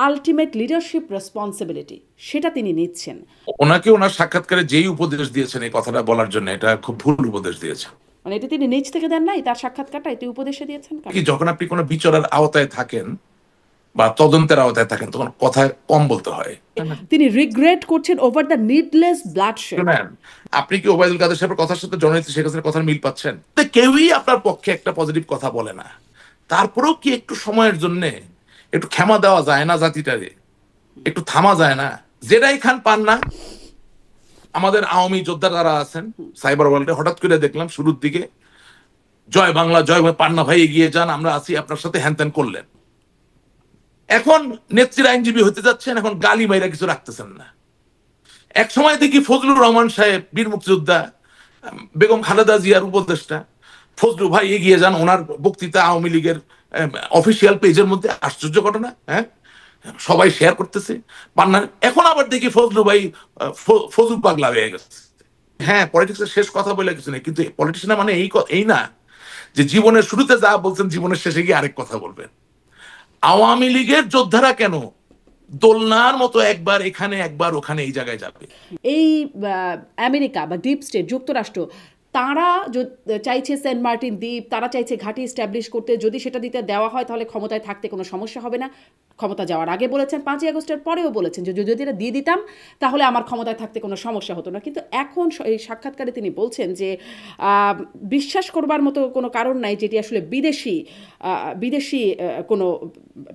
Ultimate leadership responsibility সেটা তিনি নিচ্ছেন। ওনাকে ওনার সাক্ষাৎকারে যেই উপদেশ দিয়েছেন এই কথাটা বলার জন্য, এটা খুব ভুল উপদেশ দিয়েছেন। মানে এটা তিনি নিজ থেকে দেন নাই, তার সাক্ষাৎকারটা এটি উপদেশে দিয়েছেন। কি যখন আপনি কোনো বিচারের আওতায় থাকেন বা তদন্তের আওতায় থাকেন তখন কথা কম বলতে হয়। তিনি রিগ্রেট করছেন ওভার দ্য নিডলেস ব্লাডশেড। আপনি কি ওবায়দুল কাদের সাহেবের কথার সাথে জননেত্রী শেখ হাসিনার কথার মিল পাচ্ছেন? কেউই আপনার পক্ষে একটা পজিটিভ কথা বলে না। তারপরেও কি একটু সময়ের জন্য একটু ক্ষমা দেওয়া যায় না জাতিটারে? একটু থামা যায় না? জেডাই খান পান না, আমাদের আওয়ামী যোদ্ধা যারা আছেন সাইবার ওয়ার্ল্ডে, হঠাৎ করে দেখলাম শুরুর দিকে জয় বাংলা জয় পান্না ভাই এগিয়ে যান, আমরা আছি আপনার সাথে, হ্যান ত্যান করলেন। এখন নেত্রীর আইনজীবী হতে যাচ্ছেন, এখন গালি মাইরা কিছু রাখতেছেন না। এক সময় দেখি ফজলুর রহমান সাহেব, বীর মুক্তিযোদ্ধা, বেগম খালেদা জিয়ার উপদেষ্টা, ফজলু ভাই এগিয়ে যান, ওনার বক্তৃতা আওয়ামী লীগের অফিসিয়াল পেজের মধ্যে, আশ্চর্য ঘটনা, হ্যাঁ সবাই শেয়ার করতেছে পান্না। এখন আবার দেখি ফজলু ভাই ফজলু পাগলা হয়ে গেছে। হ্যাঁ, পলিটিক্সের শেষ কথা বলে কিছু নেই, কিন্তু পলিটিশিয়ান মানে এই না যে জীবনের শুরুতে যা বলছেন জীবনের শেষে গিয়ে আরেক কথা বলবেন। আওয়ামী লীগের যোদ্ধারা কেন দোলনার মতো একবার এখানে একবার ওখানে এই জায়গায় যাবে? এই আমেরিকা বা ডিপ স্টেট যুক্তরাষ্ট্র তারা চাইছে সেন্ট মার্টিন দ্বীপ, তারা চাইছে ঘাঁটি স্ট্যাবলিশ করতে। যদি সেটা দিতে দেওয়া হয় তাহলে ক্ষমতায় থাকতে কোনো সমস্যা হবে না। ক্ষমতা যাওয়ার আগে বলেছেন, 5ই আগস্টের পরেও বলেছেন যে যদি এটা দিয়ে দিতাম তাহলে আমার ক্ষমতায় থাকতে কোনো সমস্যা হতো না। কিন্তু এখন এই সাক্ষাৎকারে তিনি বলছেন যে বিশ্বাস করবার মতো কোনো কারণ নাই যেটি আসলে বিদেশি কোনো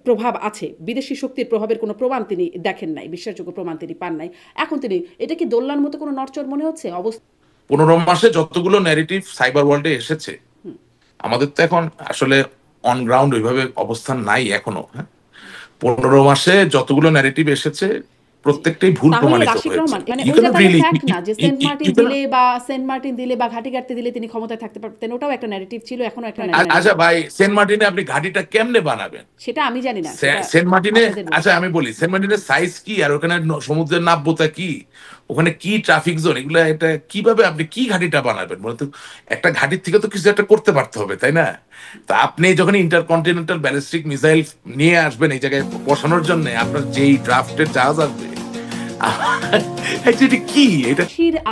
প্রভাব আছে, বিদেশি শক্তির প্রভাবের কোনো প্রমাণ তিনি দেখেন নাই, বিশ্বাসযোগ্য প্রমাণ তিনি পান নাই। এখন তিনি এটা কি দোলনার মতো কোনো নড়চড় মনে হচ্ছে? 15 মাসে যতগুলো ন্যারেটিভ সাইবার ওয়ার্ল্ডে এসেছে, আমাদের তো এখন আসলে অন গ্রাউন্ড ওইভাবে অবস্থান নাই এখনো। 15 মাসে যতগুলো ন্যারেটিভ এসেছে প্রত্যেকটাই ভুল প্রমাণিত হয়েছে। সেন্ট মার্টিন দিলে বা ঘাটি কাটতে দিলে তিনি ক্ষমতায় থাকতে পারতেন, ওটাও একটা ন্যারেটিভ ছিল, এখনো একটা। আচ্ছা ভাই, সেন্ট মার্টিনে আপনি ঘাটিটা কেমনে বানাবেন সেটা আমি জানি না। সেন্ট মার্টিনে, আচ্ছা আমি বলি, সেন্ট মার্টিনের সাইজ কি, আর ওখানে সমুদ্রের নাব্যতা কি, ওখানে কি ট্রাফিক জোন, এগুলা এটা কিভাবে আপনি কি ঘাটিটা বানাবেন বলতো? একটা ঘাটির থেকে তো কিছু একটা করতে পারতে হবে, তাই না? তা আপনি যখন ইন্টারকন্টিনেন্টাল ব্যালিস্টিক মিসাইল নিয়ে আসবেন এই জায়গায় বসানোর জন্য, আপনার যেই ড্রাফটের জাহাজ আসবে কি, এটা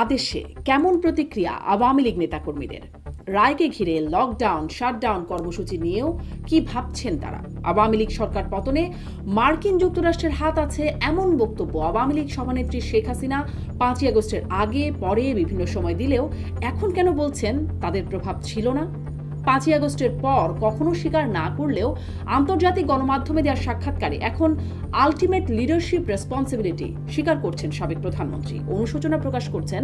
আদেশে কেমন প্রতিক্রিয়া আওয়ামী লীগ নেতাকর্মীদের? রায়কে ঘিরে লকডাউন শাটডাউন কর্মসূচি নিয়েও কি ভাবছেন তারা? আওয়ামী লীগ সরকার পতনে মার্কিন যুক্তরাষ্ট্রের হাত আছে এমন বক্তব্য আওয়ামী লীগ সভানেত্রী শেখ হাসিনা 5ই আগস্টের আগে পরে বিভিন্ন সময় দিলেও এখন কেন বলছেন তাদের প্রভাব ছিল না? 5ই আগস্টের পর কখনো স্বীকার না করলেও আন্তর্জাতিক গণমাধ্যমে দেওয়ার সাক্ষাৎকারে এখন আলটিমেট লিডারশিপ রেসপন্সিবিলিটি স্বীকার করছেন সাবেক প্রধানমন্ত্রী। অনুশোচনা প্রকাশ করছেন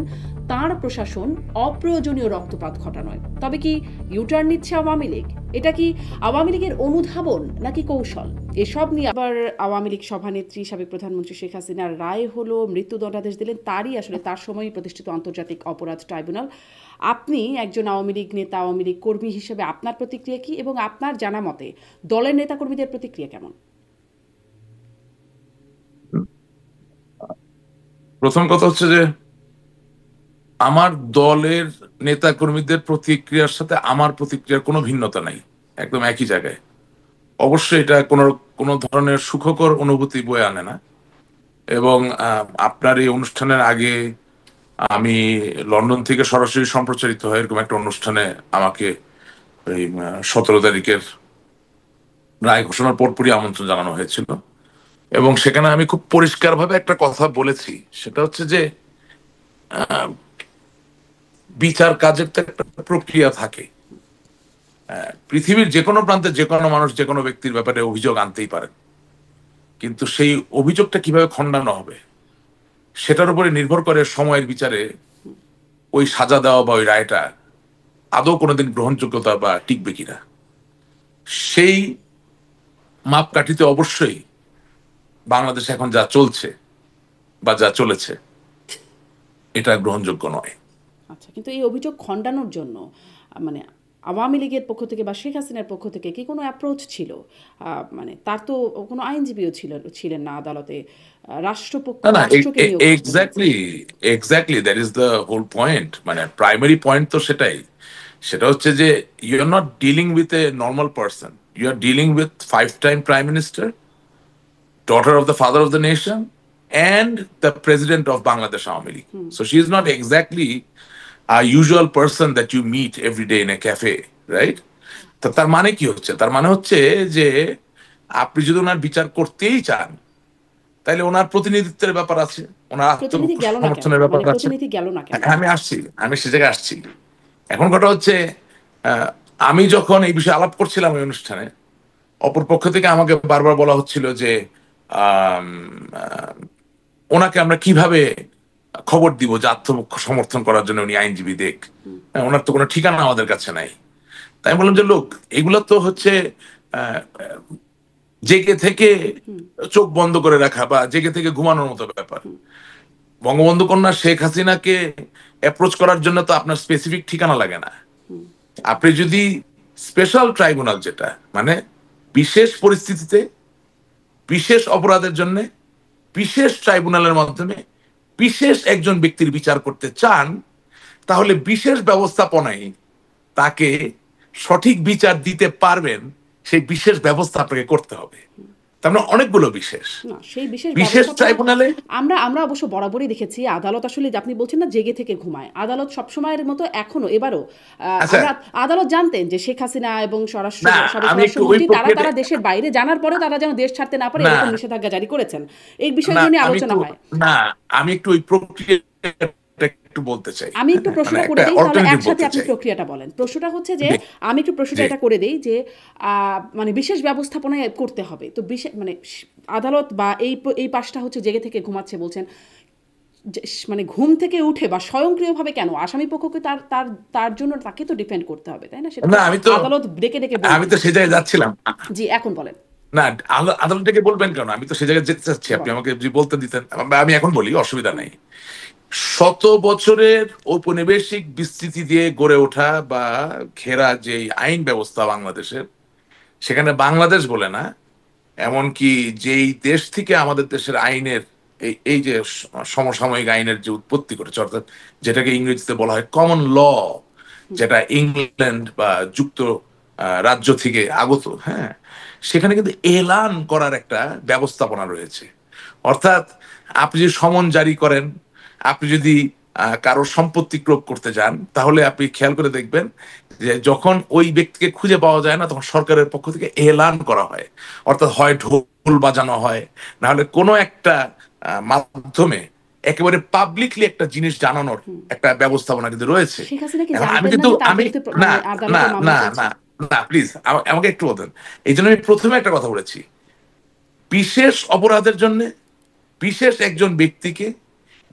তার প্রশাসন অপ্রয়োজনীয় রক্তপাত ঘটানোয়। তবে কি ইউটার্ন নিচ্ছে আওয়ামী লীগ? এটা কি আওয়ামী লীগের অনুধাবন নাকি কৌশল? এসব নিয়ে আবার আওয়ামী লীগ সভানেত্রী সাবেক প্রধানমন্ত্রী শেখ হাসিনার রায় হলো, মৃত্যুদণ্ডাদেশ দিলেন, তার সময়ই প্রতিষ্ঠিত আন্তর্জাতিক অপরাধ ট্রাইব্যুনাল। আপনি একজন আওয়ামী লীগ নেতা, আওয়ামী লীগ কর্মী হিসেবে আপনার প্রতিক্রিয়া কি, এবং আপনার জানা মতে দলের নেতাকর্মীদের প্রতিক্রিয়া কেমন? প্রথম কথা হচ্ছে যে আমার দলের নেতা কর্মীদের প্রতিক্রিয়ার সাথে আমার প্রতিক্রিয়ার কোনো ভিন্নতা নাই, একদম একই জায়গায়। অবশ্যই এটা কোনো ধরনের সুখকর অনুভূতি বয়ে আনে না। এবং আপনার এই অনুষ্ঠানের আগে আমি লন্ডন থেকে সরাসরি সম্প্রচারিত হয় এরকম একটা অনুষ্ঠানে আমাকে এই 17 তারিখের রায় ঘোষণার পরপরই আমন্ত্রণ জানানো হয়েছিল, এবং সেখানে আমি খুব পরিষ্কারভাবে একটা কথা বলেছি, সেটা হচ্ছে যে বিচার কাজের তো একটা প্রক্রিয়া থাকে। পৃথিবীর যে কোনো প্রান্তে যে কোনো মানুষ যে কোনো ব্যক্তির ব্যাপারে অভিযোগ আনতেই পারে, কিন্তু সেই অভিযোগটা কিভাবে খণ্ডানো হবে সেটার উপরে নির্ভর করে সময়ের বিচারে ওই সাজা দেওয়া বা ওই রায়টা আদৌ কোনোদিন গ্রহণযোগ্যতা বা টিকবে কিনা। সেই মাপকাঠিতে অবশ্যই বাংলাদেশে এখন যা চলছে বা যা চলেছে এটা গ্রহণযোগ্য নয়। আচ্ছা, কিন্তু এই অভিযোগ খণ্ডানোর জন্য মানে আওয়ামী লীগের পক্ষ থেকে বা শেখ হাসিনার পক্ষ থেকে কি কোনো অ্যাপ্রোচ ছিল? মানে তার তো কোনো আইনজীবীও ছিলেন না আদালতে, রাষ্ট্রপক্ষ exactly that is the whole point. মানে প্রাইমারি পয়েন্ট তো সেটাই, সেটা হচ্ছে যে you are not dealing with a normal person, you are dealing with 5-time prime minister, daughter of the father of the nation and the president of Bangladesh Awami League. So she is not exactly a usual person that you meet every day in a cafe, right? তো তার মানে কি হচ্ছে? তার মানে হচ্ছে যে আপনি যদি ওনার বিচার করতেই চান, তাহলে ওনার প্রতিনিধিত্বের ব্যাপার আছে, ওনার প্রতিনিধি গেল না কেন? আত্মসমর্থনের ব্যাপার মানে আছে। প্রতিনিধি গেল না কেন? আমি সে জায়গায় আসছি। এখন কথা হচ্ছে, আমি যখন এই বিষয়ে আলাপ করছিলাম এই অনুষ্ঠানে, অপর পক্ষ থেকে আমাকে বারবার বলা হচ্ছিল যে আম, আহ, ওনাকে আমরা কিভাবে খবর দিব যে আত্মসমর্থন করার জন্য উনি আইনজীবী দেখ, ওনার তো কোনো ঠিকানা আমাদের কাছে নাই। তাই আমি বললাম যে লোক, এগুলো তো হচ্ছে আহ, জেগে থেকে চোখ বন্ধ করে রাখা বা জেগে থেকে ঘুমানোর মতো ব্যাপার। বঙ্গবন্ধু কন্যা শেখ হাসিনাকে অ্যাপ্রোচ করার জন্য তো আপনার স্পেসিফিক ঠিকানা লাগে না। আপনি যদি স্পেশাল ট্রাইব্যুনাল, যেটা মানে বিশেষ পরিস্থিতিতে বিশেষ অপরাধের জন্য বিশেষ ট্রাইব্যুনালের মাধ্যমে বিশেষ একজন ব্যক্তির বিচার করতে চান, তাহলে বিশেষ ব্যবস্থাপনায় তাকে সঠিক বিচার দিতে পারবেন, সেই বিশেষ ব্যবস্থা আপনাকে করতে হবে। তার মানে অনেকগুলো বিশেষ না, সেই বিশেষ বিশেষ ব্যবস্থাপনা ট্রাইব্যুনালে আমরা অবশ্য বরাবরই দেখেছি আদালত আসলে, যে আপনি বলছেন না জেগে থেকে ঘুমায়, আদালত সবসময়ের মতো এখনো এবারও আচ্ছা। আমরা আদালত জানতেন যে শেখ হাসিনা এবং না, আমি একটু ওই স্বরাষ্ট্রমন্ত্রী তারা প্রক্রিয়াটা- দেশের বাইরে জানার পরে তারা যেন দেশ ছাড়তে না পারে না। এরকম নিষেধাজ্ঞা জারি করেছেন। এই বিষয়গুলো না, নিয়ে আমি আলোচনা একটু- হয়। না, আমি একটু ওই প্রক্রিয়াটা একটু বলতে চাই। আমি একটু প্রশ্নটা মানে করে একটা দিই, তাহলে alternative একসাথে বলতে আপনি চাই। প্রক্রিয়াটা বলেন। প্রশ্নটা হচ্ছে যে জি। আমি একটু প্রশ্নটা জি। এটা করে দেই যে মানে বিশেষ ব্যবস্থাপনায় করতে হবে তো মানে আদালত বা এই পাশটা হচ্ছে জেগে থেকে ঘুমাচ্ছে বলছেন, মানে ঘুম থেকে উঠে বা স্বয়ংক্রিয়ভাবে কেন আসামি পক্ষকে তার তার তার জন্য তাকে তো ডিফেন্ড করতে হবে, তাই না? সেটা না, আমি তো আদালত ডেকে ডেকে আমি তো সে জায়গায় যাচ্ছিলাম। জি, এখন বলেন। না, আদালতটাকে বলবেন কেন? আমি তো সে জায়গায় যেতে চাচ্ছি, আপনি আমাকে যদি বলতে দিতেন। আমি এখন বলি, অসুবিধা নাই। শত বছরের ঔপনিবেশিক বিস্তৃতি দিয়ে গড়ে ওঠা বা ঘেরা যে আইন ব্যবস্থা বাংলাদেশের, সেখানে বাংলাদেশ বলে না, এমনকি যেই দেশ থেকে আমাদের দেশের আইনের এই যে সমসাময়িক আইনের যে উৎপত্তি করেছে, অর্থাৎ যেটাকে ইংরেজিতে বলা হয় কমন ল, যেটা ইংল্যান্ড বা যুক্ত রাজ্য থেকে আগত, হ্যাঁ, সেখানে কিন্তু এলান করার একটা ব্যবস্থাপনা রয়েছে। অর্থাৎ আপনি যদি সমন জারি করেন, আপনি যদি কারো সম্পত্তি ক্রোপ করতে যান, তাহলে আপনি খেয়াল করে দেখবেন যে যখন ওই ব্যক্তিকে খুঁজে পাওয়া যায় না, তখন সরকারের পক্ষ থেকে এলান করা হয়। অর্থাৎ হয় ঢোল বাজানো হয়, না হলে কোনো একটা মাধ্যমে একেবারে পাবলিকলি একটা জিনিস জানানোর একটা ব্যবস্থাপনা কিন্তু রয়েছে। শেখ হাসিনা কি এখন আমি জানতেন না কিন্তু যে তার আমি বিরুদ্ধে না মানে না আদালতে মামলা না চলছে? না না, প্লিজ আমাকে একটু বলেন। এই জন্য আমি প্রথমে একটা কথা বলেছি, বিশেষ অপরাধের জন্য বিশেষ একজন ব্যক্তিকে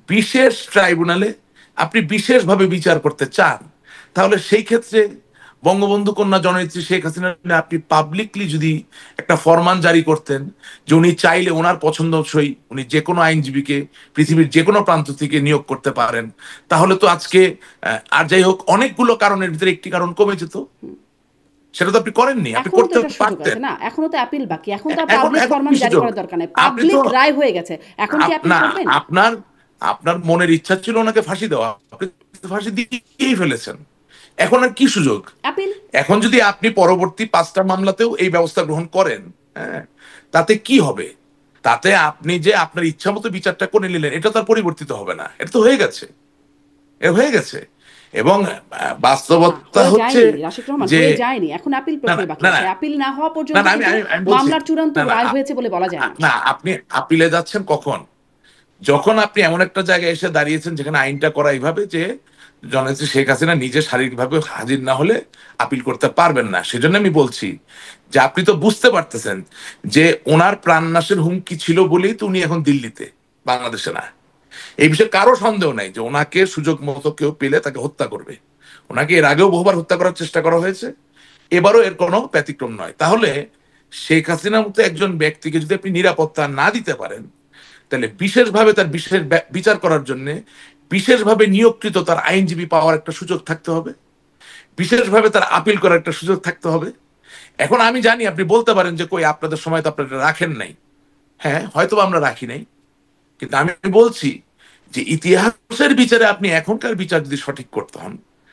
বিশেষ ট্রাইব্যুনালে আপনি বিশেষভাবে বিচার করতে চান, তাহলে সেই ক্ষেত্রে বঙ্গবন্ধু কন্যা জননেত্রী শেখ হাসিনা আপনি পাবলিকলি যদি একটা ফরমান জারি করতেন যে উনি চাইলে ওনার পছন্দসই উনি যে কোনো আইনজীবীকে পৃথিবীর যে কোনো প্রান্ত থেকে নিয়োগ করতে পারেন, তাহলে তো আজকে আর যাই হোক অনেকগুলো কারণের ভিতরে একটি কারণ কমে যেত। সেটা তো আপনি করেননি, আপনি এখনো তো করতে এটা সুযোগ পারতেন। আছে না, এখনো তো আপিল বাকি, এখন তো এখন পাবলিক এখন ফরমান কি জারি সুযোগ? করার দরকার নেই, আপনি পাবলিক তো রায় হয়ে গেছে, এখন কি আপিল না, করবেন? আপনার মনের ইচ্ছা ছিল ওনাকে ফাঁসি দেওয়া, আপনি ফাঁসি দিয়েই ফেলেছেন। এখন আর কি সুযোগ? আপিল এখন যদি আপনি পরবর্তী 5টা মামলাতেও এই ব্যবস্থা গ্রহণ করেন, হ্যাঁ, তাতে কি হবে? তাতে আপনি যে আপনার ইচ্ছা মতো বিচারটা করে নিলেন, এটা তো আর পরিবর্তিত হবে না, এটা তো হয়ে গেছে, হয়ে গেছে। এবং বাস্তবতা হয়ে হচ্ছে যায়নি রাশিদ রহমান, যে হয়ে যায়নি, এখন আপিল প্রক্রিয়া বাকি না, আছে। না, আপিল না হওয়া না, পর্যন্ত না, কিন্তু আমি বলছি, মামলার চূড়ান্ত না, না, রায় হয়েছে বলে বলা যায় না। না, আপনি আপিলে যাচ্ছেন কখন? যখন আপনি এমন একটা জায়গায় এসে দাঁড়িয়েছেন যেখানে আইনটা করা এইভাবে যে জননেত্রী শেখ হাসিনা নিজে শারীরিকভাবে হাজির না হলে আপিল করতে পারবেন না। সেজন্য আমি বলছি যে আপনি তো বুঝতে পারতেছেন যে ওনার প্রাণনাশের হুমকি ছিল বলেই তো উনি এখন দিল্লিতে, বাংলাদেশে না। এই বিষয়ে কারো সন্দেহ নাই যে ওনাকে সুযোগ মতো কেউ পেলে তাকে হত্যা করবে। ওনাকে এর আগেও বহুবার হত্যা করার চেষ্টা করা হয়েছে, এবারও এর কোনো ব্যতিক্রম নয়। তাহলে শেখ হাসিনার মতো একজন ব্যক্তিকে যদি আপনি নিরাপত্তা না দিতে পারেন, তাহলে বিশেষভাবে তার বিশেষ বিচার করার জন্য বিশেষভাবে নিয়োগকৃত তার আইনজীবী পাওয়ার একটা সুযোগ থাকতে হবে, বিশেষভাবে তার আপিল করার একটা সুযোগ থাকতে হবে। এখন আমি জানি আপনি বলতে পারেন যে কই আপনাদের সময় তো আপনারা রাখেন নাই। হ্যাঁ, হয়তো আমরা রাখি নাই, কিন্তু আমি বলছি যে ইতিহাসের বিচারে আপনি এখনকার বিচার যদি সঠিক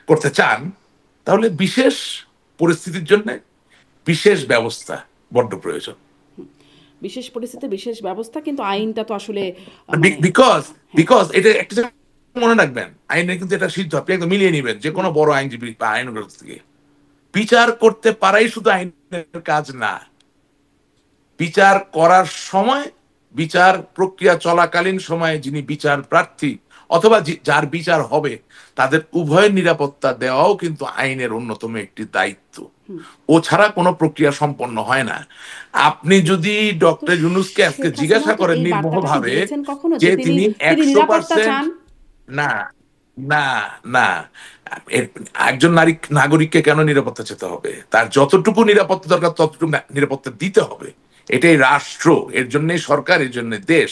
করতে চান, তাহলে বিশেষ পরিস্থিতির জন্য বিশেষ ব্যবস্থা বড্ড প্রয়োজন। বিশেষ পরিস্থিতি বিশেষ ব্যবস্থা, কিন্তু আইনটা তো আসলে মানে বিকজ হ্যাঁ বিকজ এটা একটা জিনিস মনে রাখবেন, আইনে কিন্তু এটা সিদ্ধ, আপনি একদম মিলিয়ে নিবেন যে কোনো বড় আইনজীবী বা আইনজ্ঞ থেকে বিচার করতে পারাই শুধু আইনের কাজ না, বিচার করার সময়, বিচার প্রক্রিয়া চলাকালীন সময়ে যিনি বিচার প্রার্থী অথবা যার বিচার হবে তাদের উভয়ের নিরাপত্তা দেওয়াও কিন্তু আইনের অন্যতম একটি দায়িত্ব। ও ছাড়া কোনো প্রক্রিয়া সম্পন্ন হয় না। আপনি যদি তো ডক্টর ইউনূসকে আজকে শেখ হাসিনা জিজ্ঞাসা তো করেন এই বার্তাটা কি নির্মোহভাবে দিয়েছেন কখনো যে যে তিনি তিনি তিনি নিরাপত্তা 100%, চান? না না না, একজন নাগরিককে কেন নিরাপত্তা চেতে হবে? তার যতটুকু নিরাপত্তা দরকার ততটুকু নিরাপত্তা দিতে হবে। এটাই রাষ্ট্র, এর জন্যই সরকার, এর জন্য দেশ।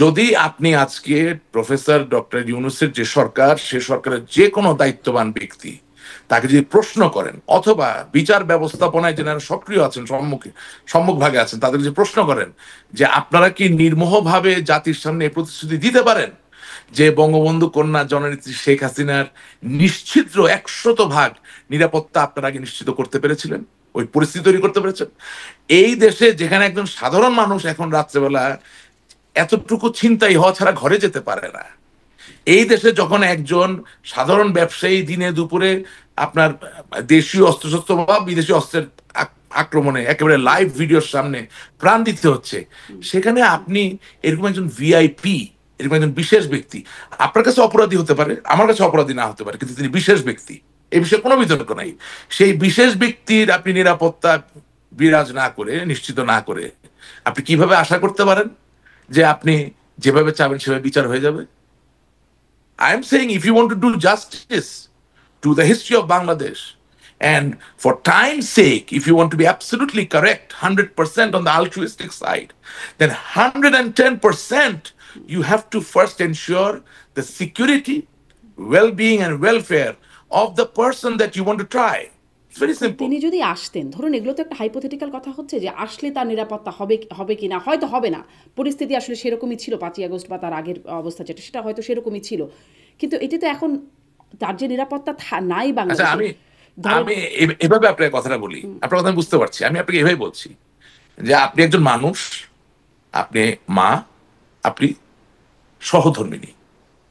যদি আপনি আজকে প্রফেসর ডক্টর ইউনূসের যে সরকার, সে সরকারের যে কোনো দায়িত্ববান ব্যক্তি তাকে যদি প্রশ্ন করেন, অথবা বিচার ব্যবস্থাপনায় যারা সক্রিয় আছেন, সম্মুখভাগে আছেন, তাদের যে প্রশ্ন করেন যে আপনারা কি নির্মোহভাবে জাতির সামনে এই প্রতিশ্রুতি দিতে পারেন যে বঙ্গবন্ধু কন্যা জননেত্রী শেখ হাসিনার নিশ্চিদ্র 100% নিরাপত্তা আপনারা আগে নিশ্চিত করতে পেরেছিলেন, ওই পরিস্থিতি তৈরি করতে পেরেছেন? এই দেশে যেখানে একজন সাধারণ মানুষ এখন রাত্রেবেলা এতটুকু ছিনতাই হওয়া ছাড়া ঘরে যেতে পারে না, এই দেশে যখন একজন সাধারণ ব্যবসায়ী দিনে দুপুরে আপনার দেশীয় অস্ত্রশস্ত্র বা বিদেশি অস্ত্রের আক্রমণে একেবারে লাইভ ভিডিওর সামনে প্রাণ দিতে হচ্ছে, সেখানে আপনি এরকম একজন ভিআইপি, এরকম একজন বিশেষ ব্যক্তি, আপনার কাছে অপরাধী হতে পারে, আমার কাছে অপরাধী না হতে পারে, কিন্তু তিনি বিশেষ ব্যক্তি, এই বিষয়ে কোনো বিতর্ক নাই। সেই বিশেষ ব্যক্তির আপনি নিরাপত্তা বিরাজ না করে, নিশ্চিত না করে, আপনি কিভাবে আশা করতে পারেন যে আপনি যেভাবে চাবেন সেভাবে বিচার হয়ে যাবে? I am saying if you want to do justice to the history of Bangladesh, and for time's sake, if you want to be absolutely correct, 100% on the altruistic side, then 110% you have to first ensure the security, well-being, and welfare of the person that you want to try. It's very simple. তিনি যদি আসতেন, ধরুন এগুলো তো একটা hypothetical কথা হচ্ছে যে আসলে তার নিরাপত্তা হবে হবে কি না, হয়তো হবে না, পরিস্থিতি আসলে সেরকমই ছিল 5ই আগস্ট বা তার আগের অবস্থা যেটা, সেটা হয়তো সেরকমই ছিল, কিন্তু এটি তো এখন তার যে নিরাপত্তা নাই আচ্ছা, বাংলাদেশে। আমি ধরেন আমি এভাবে আপনার কথাটা বলি, আপনার কথা আমি বুঝতে পারছি, আমি আপনাকে এভাবে বলছি যে আপনি একজন মানুষ, আপনি মা, আপনি সহধর্মিণী,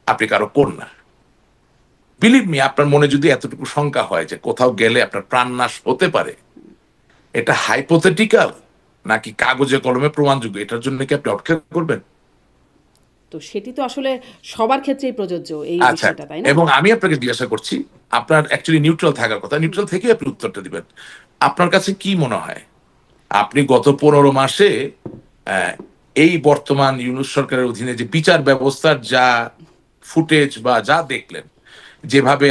আপনি কারো কন্যা। বিলিভ মি, আপনার মনে যদি এতটুকু শঙ্কা হয় যে কোথাও গেলে আপনার প্রাণনাশ হতে পারে, এটা হাইপোথেটিক্যাল নাকি কাগজে কলমে প্রমাণযোগ্য, এটার জন্য কি আপনি অপেক্ষা করবেন? তো সেটি তো আসলে সবার ক্ষেত্রেই প্রযোজ্য এই আচ্ছা, বিষয়টা, তাই না? এবং আমি আপনাকে জিজ্ঞাসা করছি, আপনার অ্যাকচুয়ালি নিউট্রাল থাকার কথা, নিউট্রাল থেকে আপনি উত্তরটা দিবেন। আপনার কাছে কি মনে হয় আপনি গত 15 মাসে এই বর্তমান ইউনূস সরকারের অধীনে যে বিচার ব্যবস্থার যা ফুটেজ বা যা দেখলেন, যেভাবে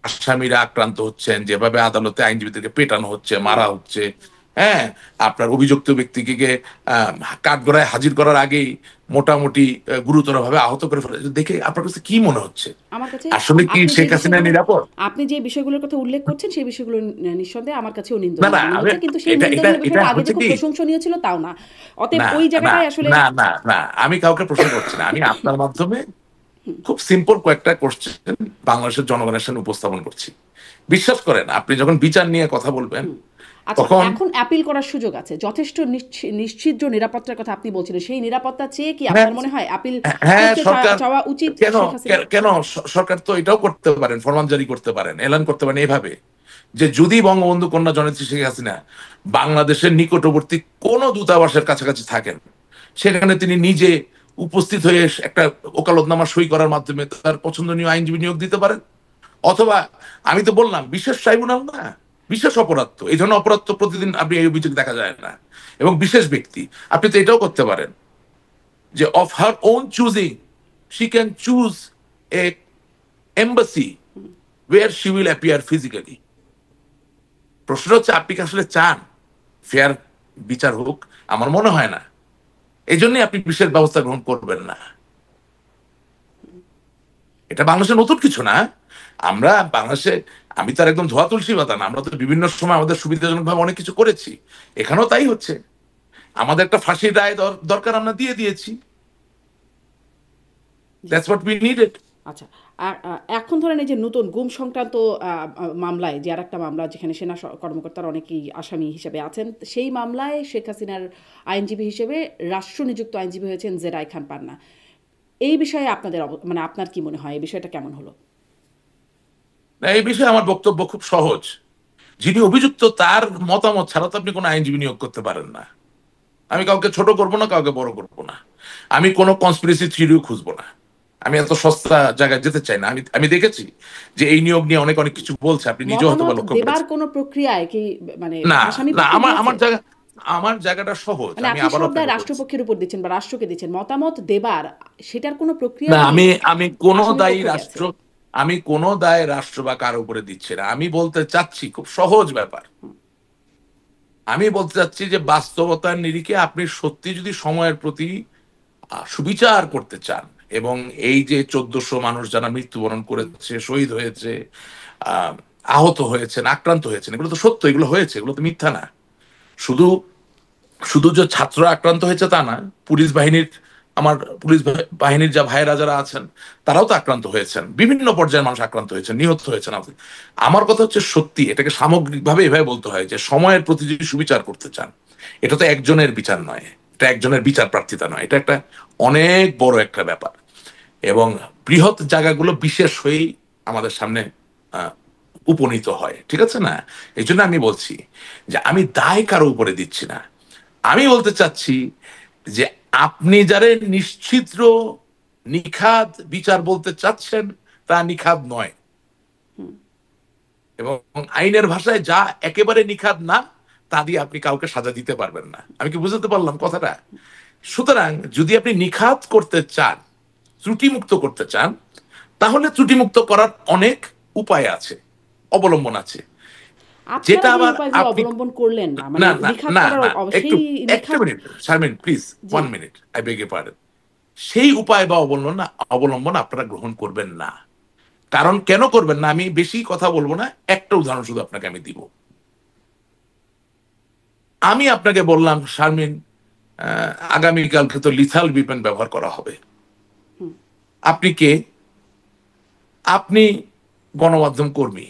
আসামিরা আক্রান্ত হচ্ছেন, যেভাবে আদালতে আইনজীবীদেরকে পেটানো হচ্ছে, মারা হচ্ছে, হ্যাঁ, আপনার অভিযুক্ত ব্যক্তিকে কাঠগড়ায় হাজির করার আগেই মোটামুটি গুরুতরভাবে আহত করে ফেলে, দেখে আপনার কাছে কি মনে হচ্ছে? আমার কাছে আসলে কি আপনি যে শেখ হাসিনা বিষয়গুলো নিরাপদ? আপনি যে বিষয়গুলোর কথা উল্লেখ করছেন সেই বিষয়গুলো নিঃসন্দেহে আমার কাছেও না নিন্দনীয় না, মনে হচ্ছে, কিন্তু সেই এটা এটা নিন্দনীয় এটা বিষয়টা আগে যে হচ্ছে খুব কি, প্রশংসনীয় ছিল তাও না, অতএব না ওই না জায়গাটাই আসলে না না না, আমি কাউকে প্রশ্ন করছি না, আমি আপনার মাধ্যমে খুব সিম্পল কয়েকটা কোশ্চেন বাংলাদেশের জনগণের সামনে উপস্থাপন করছি। বিশ্বাস করেন, আপনি যখন বিচার নিয়ে কথা বলবেন আচ্ছা, তখন এখন অ্যাপিল করার সুযোগ আছে, যথেষ্ট নিশ্চিদ্র নিরাপত্তার কথা আপনি বলছিলেন, সেই নিরাপত্তা চেয়ে কি হ্যাঁ আপনার মনে হয় অ্যাপিল হ্যাঁ, করতে সরকার চাওয়া উচিত কেন শেখ হাসিনা? কেন সরকার তো এটাও করতে পারেন, ফরমান জারি করতে পারেন, এলান করতে পারেন এভাবে যে যদি বঙ্গবন্ধু কন্যা জননেত্রী শেখ হাসিনা বাংলাদেশের নিকটবর্তী কোন দূতাবাসের কাছাকাছি থাকেন, সেখানে তিনি নিজে উপস্থিত হয়ে একটা ওকালতনামা সই করার মাধ্যমে তার পছন্দনীয় আইনজীবী নিয়োগ দিতে পারেন। অথবা আমি তো বললাম বিশেষ ট্রাইব্যুনাল না, বিশেষ অপরাধ, তো এই ধরনের অপরাধ তো প্রতিদিন আপনি এই অভিযোগ দেখা যায় না, এবং বিশেষ ব্যক্তি, আপনি তো এটাও করতে পারেন যে of her own choosing she can choose a embassy where she will appear physically. প্রশ্ন হচ্ছে আপনি কি আসলে চান ফেয়ার বিচার হোক? আমার মনে হয় না, এই জন্যই আপনি বিশেষ ব্যবস্থা গ্রহণ করবেন না। এটা বাংলাদেশের নতুন কিছু না, আমরা বাংলাদেশে, আমি তো আর একদম ধোয়া তুলসী পাতা না, আমরা তো বিভিন্ন সময় আমাদের সুবিধাজনক ভাবে অনেক কিছু করেছি, এখানেও তাই হচ্ছে। আমাদের একটা ফাঁসির রায় দরকার, আমরা দিয়ে দিয়েছি, দ্যাটস হোয়াট উই নিডেড। আচ্ছা, এখন ধরেন এই যে নতুন গুম সংক্রান্ত মামলায়, যে আর একটা মামলা যেখানে সেনা কর্মকর্তারা অনেকেই আসামি হিসেবে আছেন, সেই মামলায় শেখ হাসিনার আইনজীবী হিসেবে রাষ্ট্রনিযুক্ত আইনজীবী হয়েছেন জেরাই খান পান্না। এই বিষয়ে আপনাদের মানে আপনার কি মনে হয়, এই বিষয়টা কেমন হলো? না, এই বিষয়ে আমার বক্তব্য খুব সহজ। যিনি অভিযুক্ত তার মতামত ছাড়া তো আপনি কোনো আইনজীবী নিয়োগ করতে পারেন না। আমি কাউকে ছোট করবো না, কাউকে বড় করবো না, আমি কোনো কনস্পিরেসি থিওরিও খুঁজবো না। আমি এত সস্তা জায়গায় যেতে চাই না। আমি দেখেছি যে এই নিয়োগ নিয়ে অনেক অনেক কিছু বলছে, আপনি নিজেও হয়তো মতামত লক্ষ্য দেবার করেছেন। কোনো প্রক্রিয়ায় কি মানে না আসামি না, পক্ষ আমার দিয়েছে? আমার জায়গাটা সহজ। মানে আমি আপনি আবার সব দায় আপনাকে বলছি, রাষ্ট্রপক্ষের উপর দিচ্ছেন বা রাষ্ট্রকে দিচ্ছেন, মতামত দেবার সেটার কোনো প্রক্রিয়া না, কি আমি কোনো আসামি দায়ী পক্ষ গেছে? রাষ্ট্র, আমি কোনো দায় রাষ্ট্র বা কারো উপরে দিচ্ছি না। আমি বলতে চাচ্ছি খুব সহজ ব্যাপার। আমি বলতে চাচ্ছি যে বাস্তবতার নিরিখে আপনি সত্যি যদি সময়ের প্রতি সুবিচার করতে চান, এবং এই যে 1400 মানুষ যারা মৃত্যুবরণ করেছে, শহীদ হয়েছে, আহ, আহত হয়েছেন, আক্রান্ত হয়েছেন, এগুলো তো সত্য, এগুলো হয়েছে, এগুলো তো মিথ্যা না। শুধু শুধু যে ছাত্ররা আক্রান্ত হয়েছে তা না, পুলিশ বাহিনীর, আমার পুলিশ বাহিনীর যা ভাইয়েরা যারা আছেন তারাও তো আক্রান্ত হয়েছেন, বিভিন্ন পর্যায়ের মানুষ আক্রান্ত হয়েছেন, নিহত হয়েছেন। আমার কথা হচ্ছে সত্যি এটাকে সামগ্রিকভাবে এভাবে বলতে হয় যে সময়ের প্রতি যদি সুবিচার করতে চান, এটা তো একজনের বিচার নয়, এটা একজনের বিচার প্রার্থিতা নয়, এটা একটা অনেক বড় একটা ব্যাপার, এবং বৃহৎ জায়গাগুলো বিশেষ হয়েই আমাদের সামনে আহ, উপনীত হয়। ঠিক আছে না? এই জন্য আমি বলছি যে আমি দায় কারো উপরে দিচ্ছি না। আমি বলতে চাচ্ছি যে আপনি যারা নিশ্চিদ্র নিখাদ বিচার বলতে চাচ্ছেন তা নিখাদ নয়, এবং আইনের ভাষায় যা একেবারে নিখাদ না তা দিয়ে আপনি কাউকে সাজা দিতে পারবেন না। আমি কি বুঝতে পারলাম কথাটা? সুতরাং যদি আপনি নিখাত করতে চান, ত্রুটিমুক্ত করতে চান, তাহলে ত্রুটিমুক্ত করার অনেক উপায় আছে, অবলম্বন আছে। আপনারা যেটা যে আবার উপায়গুলো আপনি, অবলম্বন করলেন না, মানে না না নিখাত না করার না, একটু সেই একটা নিখাত। মিনিট শারমিন, প্লিজ, জি। 1 minute, I beg you pardon. সেই উপায় বা অবলম্বন অবলম্বন আপনারা গ্রহণ করবেন না। কারণ কেন করবেন না আমি বেশি কথা বলবো না, একটা উদাহরণ শুধু আপনাকে আমি দিব। আমি আপনাকে বললাম শারমিন, আগামীকালকে তো লিথাল উইপন ব্যবহার করা হবে। আপনি কে? আপনি গণমাধ্যম কর্মী,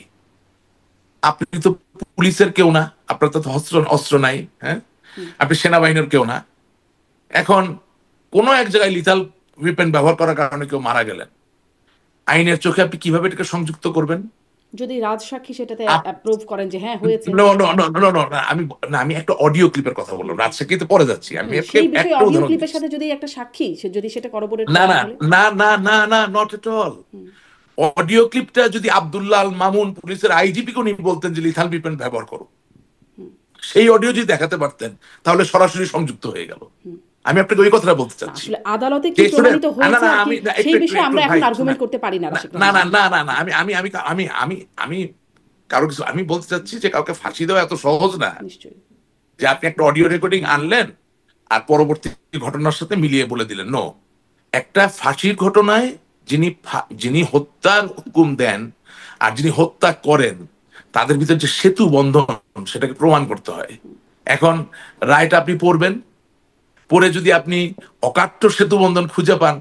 আপনি তো পুলিশের কেউ না, আপনার তো অস্ত্র অস্ত্র নাই, হ্যাঁ, আপনি সেনাবাহিনীর কেউ না। এখন কোন এক জায়গায় লিথাল উইপন ব্যবহার করার কারণে কেউ মারা গেলেন, আইনের চোখে আপনি কিভাবে এটাকে সংযুক্ত করবেন? যদি রাজসাক্ষী সেটাতে আপ- অ্যাপ্রুভ করেন যে হ্যাঁ হয়েছে। No, no, no, no, no, no, না, আমি একটা অডিও ক্লিপের কথা বললাম, রাজশাহীতে পরে যাচ্ছি, আমি সেই বিষয়ে একটা অডিও উদাহরণ ক্লিপের দিচ্ছি। সাথে যদি একটা সাক্ষী সে যদি সেটা করবোরেট না করে না তাহলে? না না না না, নট এট অল। অডিও ক্লিপটা যদি আব্দুল্লাহ আল মামুন পুলিশের আইজিপি কে উনি বলতেন যে লিথাল উইপন ব্যবহার করো, সেই অডিও যদি দেখাতে পারতেন তাহলে সরাসরি সংযুক্ত হয়ে গেল। আমি আপনাকে ওই কথাটা বলতে না, চাচ্ছি। আসলে আদালতে কি যে শুনেন, প্রমাণিত না হয়েছে না, আর কি আমি না, একটু সেই একটু বিষয়ে একটু আমরা এখন ভাই আর্গুমেন্ট শুনেন, করতে পারি না, না রাশিদ না রহমান না সাহেব। না না না, আমি আমি কারো কিছু আমি বলতে চাচ্ছি যে কাউকে ফাঁসি দেওয়া এত সহজ না নিশ্চয়ই। যে আপনি একটা অডিও রেকর্ডিং আনলেন আর পরবর্তী ঘটনার সাথে মিলিয়ে বলে দিলেন। নো, একটা ফাঁসির ঘটনায় যিনি হত্যার হুকুম দেন আর যিনি হত্যা করেন তাদের ভিতর যে সেতু বন্ধন সেটাকে প্রমাণ করতে হয়। এখন রায়টা আপনি পড়বেন, পড়ে যদি আপনি অকাট্য সেতু বন্ধন খুঁজে পান,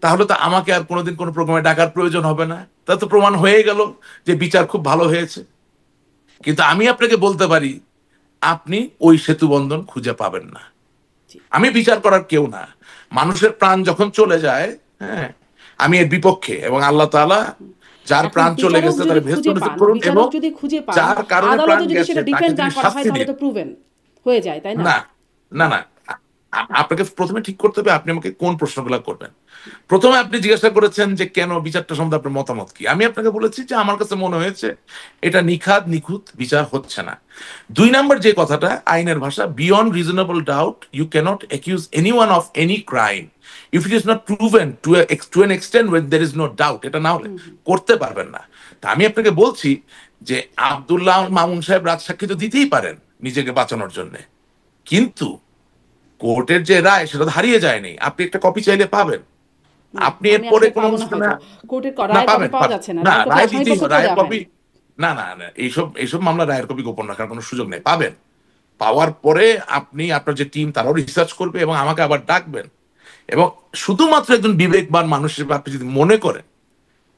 তাহলে তো আমাকে আর কোনোদিন কোনো প্রোগ্রামে ডাকার প্রয়োজন হবে না, তা তো প্রমাণ হয়ে গেল যে বিচার খুব ভালো হয়েছে। কিন্তু আমি আপনাকে বলতে পারি আপনি ওই সেতু বন্ধন খুঁজে পাবেন না। জি। আমি বিচার করার কেউ না। মানুষের প্রাণ যখন চলে যায়, হ্যাঁ, আমি এর বিপক্ষে, এবং আল্লাহ তাআলা যার এখন প্রাণ চলে বিচারক গেছে যদি তার ভেস্ত খুঁজে নসিব পান, করুন, এবং বিচারক যদি খুঁজে পান, যার কারণে প্রাণ আদালতে যদি গেছে সেটা তাকে ডিফেন্ড না যদি করা হয় শাস্তি তাহলে দিন। তো প্রুভেন হয়ে যায়, তাই না? না না না, আপনাকে প্রথমে ঠিক করতে হবে আপনি আমাকে কোন প্রশ্নগুলো করবেন। প্রথমে আপনি জিজ্ঞাসা করেছেন যে কেন বিচারটা সম্বন্ধে আপনার মতামত কি। আমি আপনাকে বলেছি যে আমার কাছে মনে হয়েছে এটা নিখাদ নিখুঁত বিচার হচ্ছে না। 2 নম্বর যে কথাটা, আইনের ভাষা, beyond reasonable doubt you cannot accuse anyone of any crime if it is not proven to an extent when there is no doubt. এটা না হলে করতে পারবেন না। তা আমি আপনাকে বলছি যে আব্দুল্লাহ মামুন সাহেব রাজসাক্ষী তো দিতেই পারেন নিজেকে বাঁচানোর জন্য, কিন্তু কোর্টের যে রায় সেটা তো হারিয়ে যায়নি, আপনি একটা কপি চাইলে পাবেন। আপনি আমি এরপরে আসলে কোনো পাবো না অনুষ্ঠানে, হয়তো, কোর্টের না রায়ের কপি পাবেন পাওয়া পাবেন, যাচ্ছে না, না রায়ের কপি রায় আসামি দিতেই পক্ষকেও রায়ের দেওয়া কপি, হয়নি। না না না, এইসব এইসব মামলা রায়ের কপি গোপন রাখার কোনো সুযোগ নেই। পাবেন, পাওয়ার পরে আপনি আপনার যে টিম তারাও রিসার্চ করবে এবং আমাকে আবার ডাকবেন, এবং শুধুমাত্র একজন বিবেকবান মানুষ হিসেবে আপনি যদি মনে করেন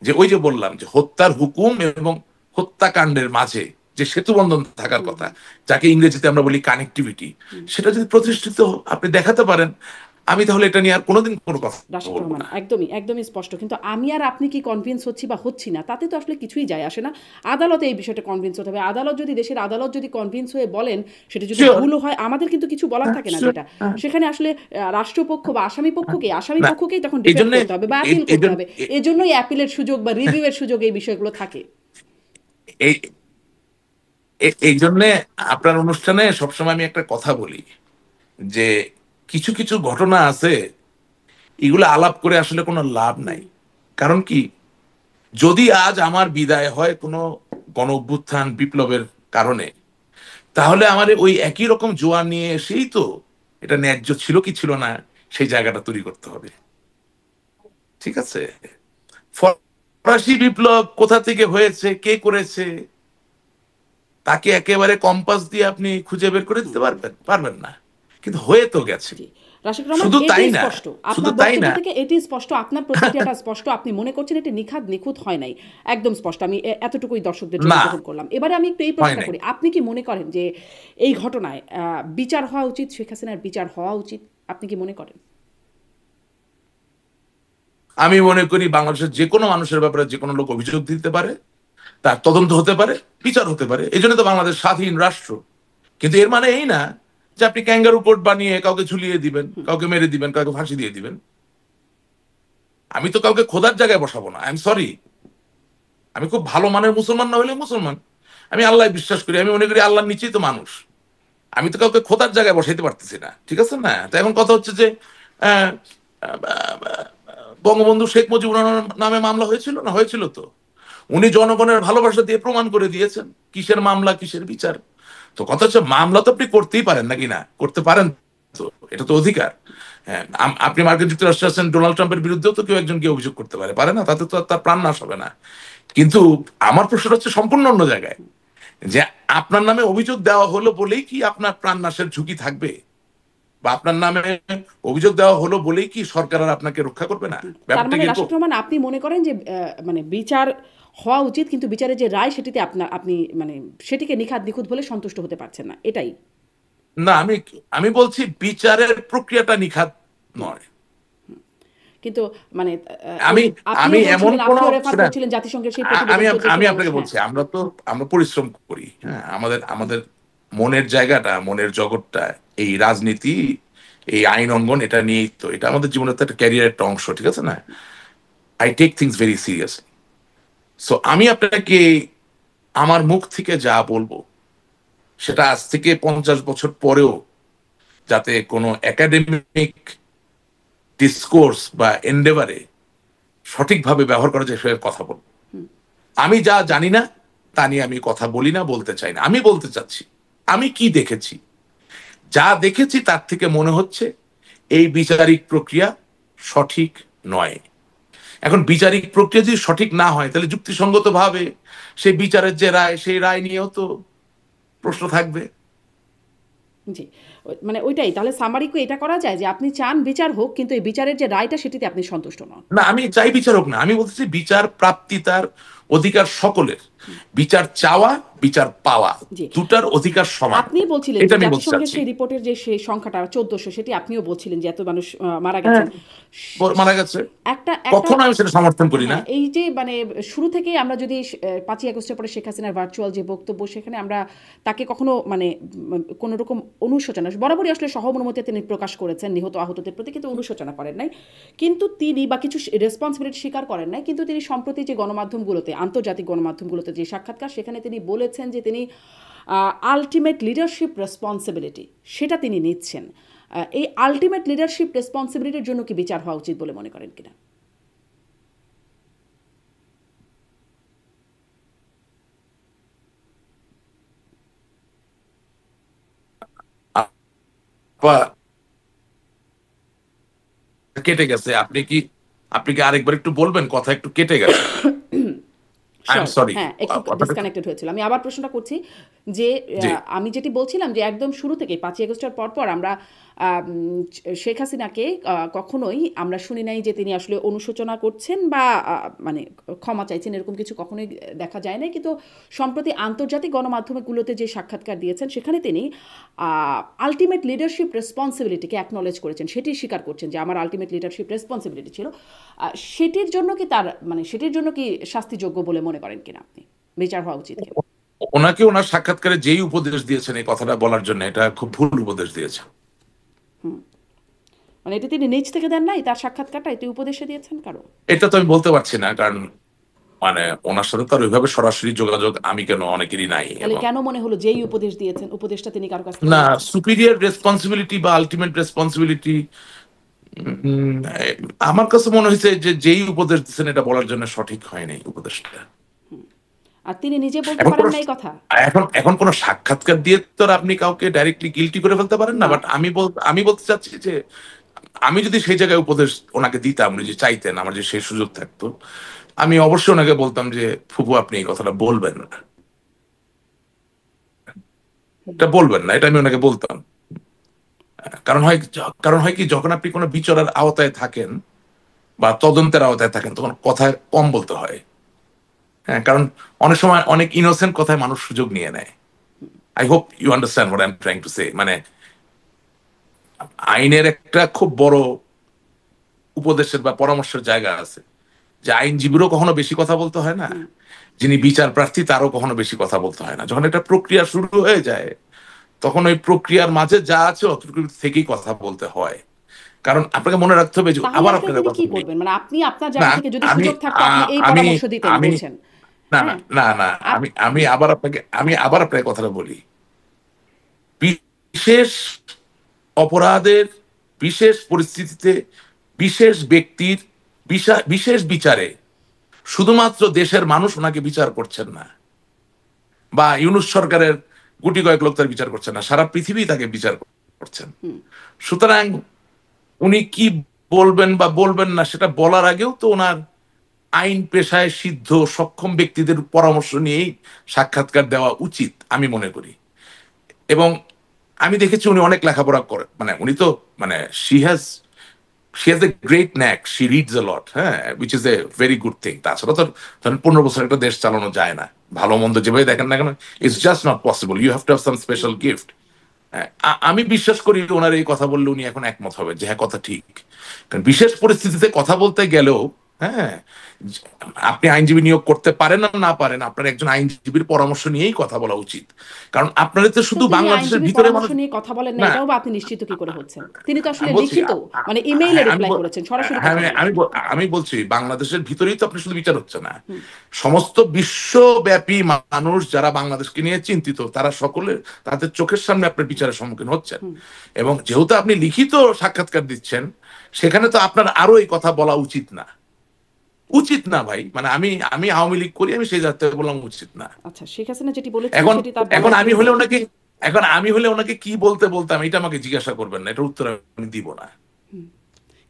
যে ওই যে বললাম যে হত্যার হুকুম এবং হত্যাকাণ্ডের মাঝে যে সেতুবন্ধন থাকার কথা, যাকে ইংরেজিতে আমরা বলি কানেক্টিভিটি, সেটা যদি প্রতিষ্ঠিত আপনি দেখাতে পারেন, আমি তাহলে এটা নিয়ে আর কোনোদিন কোনো কথা রাশেদ বলবো রহমান না। একদমই একদমই স্পষ্ট, কিন্তু আমি আর আপনি কি কনভিন্স হচ্ছি বা হচ্ছি না তাতে তো আসলে কিছুই যায় আসে না। আদালতে এই বিষয়টা কনভিন্স হতে হবে, আদালত যদি দেশের আদালত যদি কনভিন্স হয়ে বলেন সেটা যদি শিওর, ভুল হয় আমাদের কিন্তু কিছু বলার থাকে না, যেটা সেখানে আসলে রাষ্ট্রপক্ষ বা আসামি না পক্ষকেই তখন এই ডিফেন্ড জন্য করতে হবে বা আপিল করতে হবে। এজন্যই অ্যাপিলের সুযোগ বা রিভিউয়ের সুযোগ এই বিষয়গুলো থাকে। এই এই জন্যে আপনার অনুষ্ঠানে সবসময় আমি একটা কথা বলি যে কিছু কিছু ঘটনা আছে, এগুলো আলাপ করে আসলে কোনো লাভ নাই। কারণ কি, যদি আজ আমার বিদায় হয় কোনো গণ অভ্যুত্থান বিপ্লবের কারণে, তাহলে আমার ওই একই রকম জোয়ার নিয়ে এসেই তো এটা ন্যায্য ছিল কি ছিল না সেই জায়গাটা তৈরি করতে হবে। ঠিক আছে, ফরাসি বিপ্লব কোথা থেকে হয়েছে, কে করেছে, তাকে একেবারে কম্পাস দিয়ে আপনি খুঁজে বের করে দিতে পারবেন পারবেন না, কিন্তু হয়ে তো গেছে। জি, রাশিদ রহমান শুধু এটি তাই না, স্পষ্ট, শুধু আপনার তাই বক্তব্য না, থেকে এটি স্পষ্ট, আপনার প্রতিক্রিয়াটা স্পষ্ট, আপনি মনে করছেন এটি নিখুঁত হয় নাই, একদম স্পষ্ট। আমি এতটুকুই দর্শকদের জন্য না গ্রহণ করলাম। এবারে আমি একটু এই হয় প্রশ্নটা নাই। করি, আপনি কি মনে করেন যে এই ঘটনায় বিচার হওয়া উচিত, শেখ হাসিনার বিচার হওয়া উচিত, আপনি কি মনে করেন? আমি মনে করি বাংলাদেশের যে কোনো মানুষের ব্যাপারে যে কোনো লোক অভিযোগ দিতে পারে, তার তদন্ত হতে পারে, বিচার হতে পারে, এই জন্য তো বাংলাদেশ স্বাধীন রাষ্ট্র। কিন্তু এর মানে এই না যে আপনি ক্যাঙ্গারু কোর্ট বানিয়ে কাউকে ঝুলিয়ে দিবেন, কাউকে মেরে দিবেন, কাউকে ফাঁসি দিয়ে দিবেন। আমি তো কাউকে খোদার জায়গায় বসাবো না, আই এম সরি। আমি খুব ভালো মানের মুসলমান না হলে মুসলমান, আমি আল্লাহ বিশ্বাস করি, আমি মনে করি আল্লাহর নিচেই তো মানুষ। আমি তো কাউকে খোদার জায়গায় বসাইতে পারতেছি না, ঠিক আছে না? তো এখন কথা হচ্ছে যে আহ, আহ, বঙ্গবন্ধু শেখ মুজিবুর রহমানের নামে মামলা হয়েছিল না, হয়েছিল তো। উনি জনগণের ভালোবাসা দিয়ে প্রমাণ করে দিয়েছেন কিসের মামলা কিসের বিচার। তো কথা হচ্ছে মামলা তো আপনি করতেই পারেন নাকি না, করতে পারেন তো, এটা তো অধিকার। হ্যাঁ, আপনি মার্কিন যুক্তরাষ্ট্রে আছেন, ডোনাল্ড ট্রাম্পের বিরুদ্ধেও তো কেউ একজন গিয়ে অভিযোগ করতে পারে, পারে না? তাতে তো আর তার প্রাণ নাশ হবে না। কিন্তু আমার প্রশ্নটা হচ্ছে সম্পূর্ণ অন্য জায়গায়, যে আপনার নামে অভিযোগ দেওয়া হলো বলেই কি আপনার প্রাণ নাশের ঝুঁকি থাকবে? বা আপনার নামে অভিযোগ দেওয়া হলো বলেই কি সরকার আর আপনাকে রক্ষা করবে না? তার ব্যাপারটা মানে কি এরকম? রাশিদ রহমান আপনি মনে করেন যে মানে বিচার হওয়া উচিত, কিন্তু বিচারের যে রায় সেটিতে আপনি মানে সেটিকে নিখুঁত বলে সন্তুষ্ট হতে পারছেন না, এটাই? না, আমি আমি বলছি বিচারের প্রক্রিয়াটা নিখাত নয়। কিন্তু মানে আমি আমি আপনিও এমন বলছিলেন, কোন আপনিও রেফার সেটা করছিলেন জাতিসংঘের সেই আমি প্রতিবেদন আমি 14 আপনাকে অংশ, হ্যাঁ। বলছি, আমরা পরিশ্রম করি, হ্যাঁ, আমাদের আমাদের মনের জায়গাটা, মনের জগৎটা এই রাজনীতি, এই আইন অঙ্গন, এটা নিয়েই তো, এটা আমাদের জীবনের তো একটা ক্যারিয়ার একটা অংশ, ঠিক আছে না? I take things very serious. So আমি আপনাকে আমার মুখ থেকে যা বলবো সেটা আজ থেকে 50 বছর পরেও যাতে কোনো একাডেমিক ডিসকোর্স বা এন্ডেভারে সঠিকভাবে ব্যবহার করা যায় সেটার কথা বলবো। আমি যা জানি না তা নিয়ে আমি কথা বলি না, বলতে চাই না। আমি বলতে চাচ্ছি আমি কি দেখেছি, যা দেখেছি তার থেকে মনে হচ্ছে এই বিচারিক প্রক্রিয়া সঠিক নয়। এখন বিচারিক প্রক্রিয়া যদি সঠিক না হয়, তাহলে যুক্তিসঙ্গত ভাবে সেই বিচারের যে রায়, সেই রায় নিয়েও তো প্রশ্ন থাকবে। জি, মানে ওইটাই তাহলে সামারি কি এটা করা যায় যে আপনি চান বিচার হোক, কিন্তু এই বিচারের যে রায়টা সেটিতে আপনি সন্তুষ্ট নন? না, আমি চাই বিচার হোক না, আমি বলতেছি বিচার প্রাপ্তি তার অধিকার সকলের। বিচার চাওয়া, বিচার পাওয়া, জি, দুটার অধিকার সমান, আপনি বলছিলেন এটা যে আমি বলতে জাতিসংঘের চাচ্ছি। সেই রিপোর্টের যে সেই সংখ্যাটা 1400, সেটি আপনিও বলছিলেন যে এত মানুষ মারা হ্যাঁ, গেছেন। মারা গেছে, একটা একটা কখনো আমি সেটা সমর্থন করি না। হ্যাঁ, এই যে মানে শুরু থেকেই আমরা যদি 5ই আগস্টের পরে শেখ হাসিনার ভার্চুয়াল যে বক্তব্য, সেখানে আমরা তাকে কখনো মানে কোনো রকম অনুশোচনা, বরাবরই আসলে সহমর্মিতা তিনি প্রকাশ করেছেন নিহত আহতদের প্রতি, কিন্তু অনুশোচনা করেন নাই। কিন্তু তিনি বা কিছু রেসপন্সিবিলিটি স্বীকার করেন নাই, কিন্তু তিনি সম্প্রতি যে গণমাধ্যমগুলোতে, আন্তর্জাতিক গণমাধ্যমগুলোতে যে সাক্ষাৎকার, সেখানে তিনি বলেছেন যে তিনি আলটিমেট লিডারশিপ রেসপন্সিবিলিটি সেটা তিনি নিচ্ছেন। এই আলটিমেট লিডারশিপ রেসপন্সিবিলিটির জন্য কি বিচার হওয়া উচিত বলে মনে করেন কিনা? আপা, কেটে গেছে, আপনি কি আরেকবার একটু বলবেন? কথা একটু কেটে গেছে। I am sure. সরি। হ্যাঁ, একটু ডিসকানেক্টেড হয়েছিল। আমি আবার প্রশ্নটা করছি যে জি আমি যেটি বলছিলাম যে একদম শুরু থেকেই ৫ই আগস্টের পরপর আমরা শেখ হাসিনাকে কখনোই আমরা শুনি নাই যে তিনি আসলে অনুশোচনা করছেন বা মানে ক্ষমা চাইছেন, এরকম কিছু কখনোই দেখা যায় নাই। কিন্তু সম্প্রতি আন্তর্জাতিক গণমাধ্যমগুলোতে যে সাক্ষাৎকার দিয়েছেন সেখানে তিনি আল্টিমেট লিডারশিপ রেসপন্সিবিলিটিকে অ্যাকনলেজ করেছেন, সেটি স্বীকার করছেন যে আমার আল্টিমেট লিডারশিপ রেসপন্সিবিলিটি ছিল। সেটির জন্য কি তার মানে সেটির জন্য কি শাস্তিযোগ্য বলে মনে করেন কিনা আপনি? বিচার হওয়া উচিত কিনা? ওনাকে ওনার সাক্ষাৎকারে যেই উপদেশ দিয়েছেন এই কথাটা বলার জন্য, এটা খুব ভুল উপদেশ দিয়েছেন। হুম। মানে এটা তিনি নিজ থেকে দেন নাই, তার সাক্ষাৎকারটা এটি উপদেশে দিয়েছেন কারো? এটা তো আমি বলতে পারছি না, কারণ মানে ওনার সাথে তো আর ওইভাবে সরাসরি যোগাযোগ আমি কেন অনেকেরই নাই। তাহলে এবং কেন মনে হলো যেই উপদেশ দিয়েছেন উপদেশটা তিনি কারো কাছ থেকে না, নিয়েছেন? সুপিরিয়র রেসপন্সিবিলিটি বা আলটিমেট রেসপন্সিবিলিটি আমার কাছে মনে হয়েছে যে যেই উপদেশ দিচ্ছেন এটা বলার জন্য সঠিক হয়নি উপদেশটা। আর তিনি নিজে বলতে এখন পারেন কোন না এই কথা? এখন কোন সাক্ষাৎকার দিয়ে তো আর আপনি কাউকে ডাইরেক্টলি গিলটি করে ফেলতে পারেন না। না। বাট আমি বলতে চাচ্ছি যে আমি যদি সেই জায়গায় উপদেশ ওনাকে দিতাম, উনি যে চাইতেন, আমার যে সেই সুযোগ থাকতো, আমি অবশ্যই ওনাকে বলতাম যে ফুফু আপনি এই কথাটা বলবেন না, এটা বলবেন না, এটা আমি ওনাকে বলতাম। কারণ হয় কি, যখন আপনি কোনো বিচারের আওতায় থাকেন বা তদন্তের আওতায় থাকেন তখন কথা কম বলতে হয়। হ্যাঁ, কারণ অনেক সময় অনেক ইনোসেন্ট কথায় মানুষ সুযোগ নিয়ে নেয়। I hope you understand what I am trying to say. মানে আইনের একটা খুব বড় উপদেশের বা পরামর্শের জায়গা আছে, যে আইনজীবীরও কখনো বেশি কথা বলতে হয় না, যিনি বিচার প্রার্থী তারও কখনো বেশি কথা বলতে হয় না। যখন একটা প্রক্রিয়া শুরু হয়ে যায় তখন ওই প্রক্রিয়ার মাঝে যা আছে অতটুকু থেকেই কথা বলতে হয়। কারণ আপনাকে মনে রাখতে হবে যে তাহলে আবার আসলে আপনাকে তিনি কথা কি বলি। করবেন? মানে আপনি আপনার না জায়গা থেকে যদি আমি সুযোগ থাকতো আপনি এই আমি পরামর্শ দিতেন আমি বলছেন। না না হ্যাঁ? না না আমি আবার আপনাকে কথাটা বলি। বিশেষ অপরাধের বিশেষ পরিস্থিতিতে বিশেষ ব্যক্তির বিশেষ বিচারে শুধুমাত্র দেশের মানুষ ওনাকে বিচার করছেন না, বা ইউনূস সরকারের গুটি কয়েক লোক তার বিচার করছেন না, সারা পৃথিবী তাকে বিচার করছেন। সুতরাং উনি কি বলবেন বা বলবেন না সেটা বলার আগেও তো ওনার আইন পেশায় সিদ্ধ সক্ষম ব্যক্তিদের পরামর্শ নিয়েই সাক্ষাৎকার দেওয়া উচিত আমি মনে করি। এবং আমি দেখেছি উনি অনেক লেখাপড়া করেন, মানে উনি তো মানে she has a great knack, she reads a lot, হ্যাঁ, which is a very good thing. তাছাড়া তো ধরেন 15 বছর একটা দেশ চালানো যায় না, ভালো মন্দ যেভাবে দেখেন না কেন, it's just not possible, you have to have some special gift. আমি বিশ্বাস করি ওনার এই কথা বললে উনি এখন একমত হবে যে হ্যাঁ কথা ঠিক। কারণ বিশেষ পরিস্থিতিতে কথা বলতে গেলেও, হ্যাঁ, আপনি আইনজীবী নিয়োগ করতে পারেন না পারেন, আপনার একজন আইনজীবীর পরামর্শ নিয়েই কথা বলা উচিত। কারণ আপনারা তো শুধু তিনি বাংলাদেশের আইনজীবীর ভিতরে পরামর্শ মানুষ নিয়ে কথা বলেন না, না। এটাও বা আপনি নিশ্চিত কি করে হচ্ছেন? তিনি তো আসলে আমি বলছি লিখিত মানে ইমেইলে হ্যাঁ, রিপ্লাই করেছেন, সরাসরি হ্যাঁ, কথা বলেন। আমি বলছি বাংলাদেশের ভিতরেই তো আপনি শুধু বিচার হচ্ছে না, সমস্ত বিশ্বব্যাপী মানুষ যারা বাংলাদেশকে নিয়ে চিন্তিত তারা সকলে তাদের চোখের সামনে আপনার বিচারের সম্মুখীন হচ্ছেন। এবং যেহেতু আপনি লিখিত সাক্ষাৎকার দিচ্ছেন, সেখানে তো আপনার আরো এই কথা বলা উচিত না ভাই। মানে আমি আওয়ামী লীগ করি, আমি সেই জায়গা থেকে বললাম উচিত না। আচ্ছা, শেখ হাসিনা যেটি বলেছেন এখন সেটি তার এখন বলার আমি ছিল। হলে ওনাকে কি বলতাম এটা আমাকে জিজ্ঞাসা করবেন না, এটার উত্তর আমি দিব না।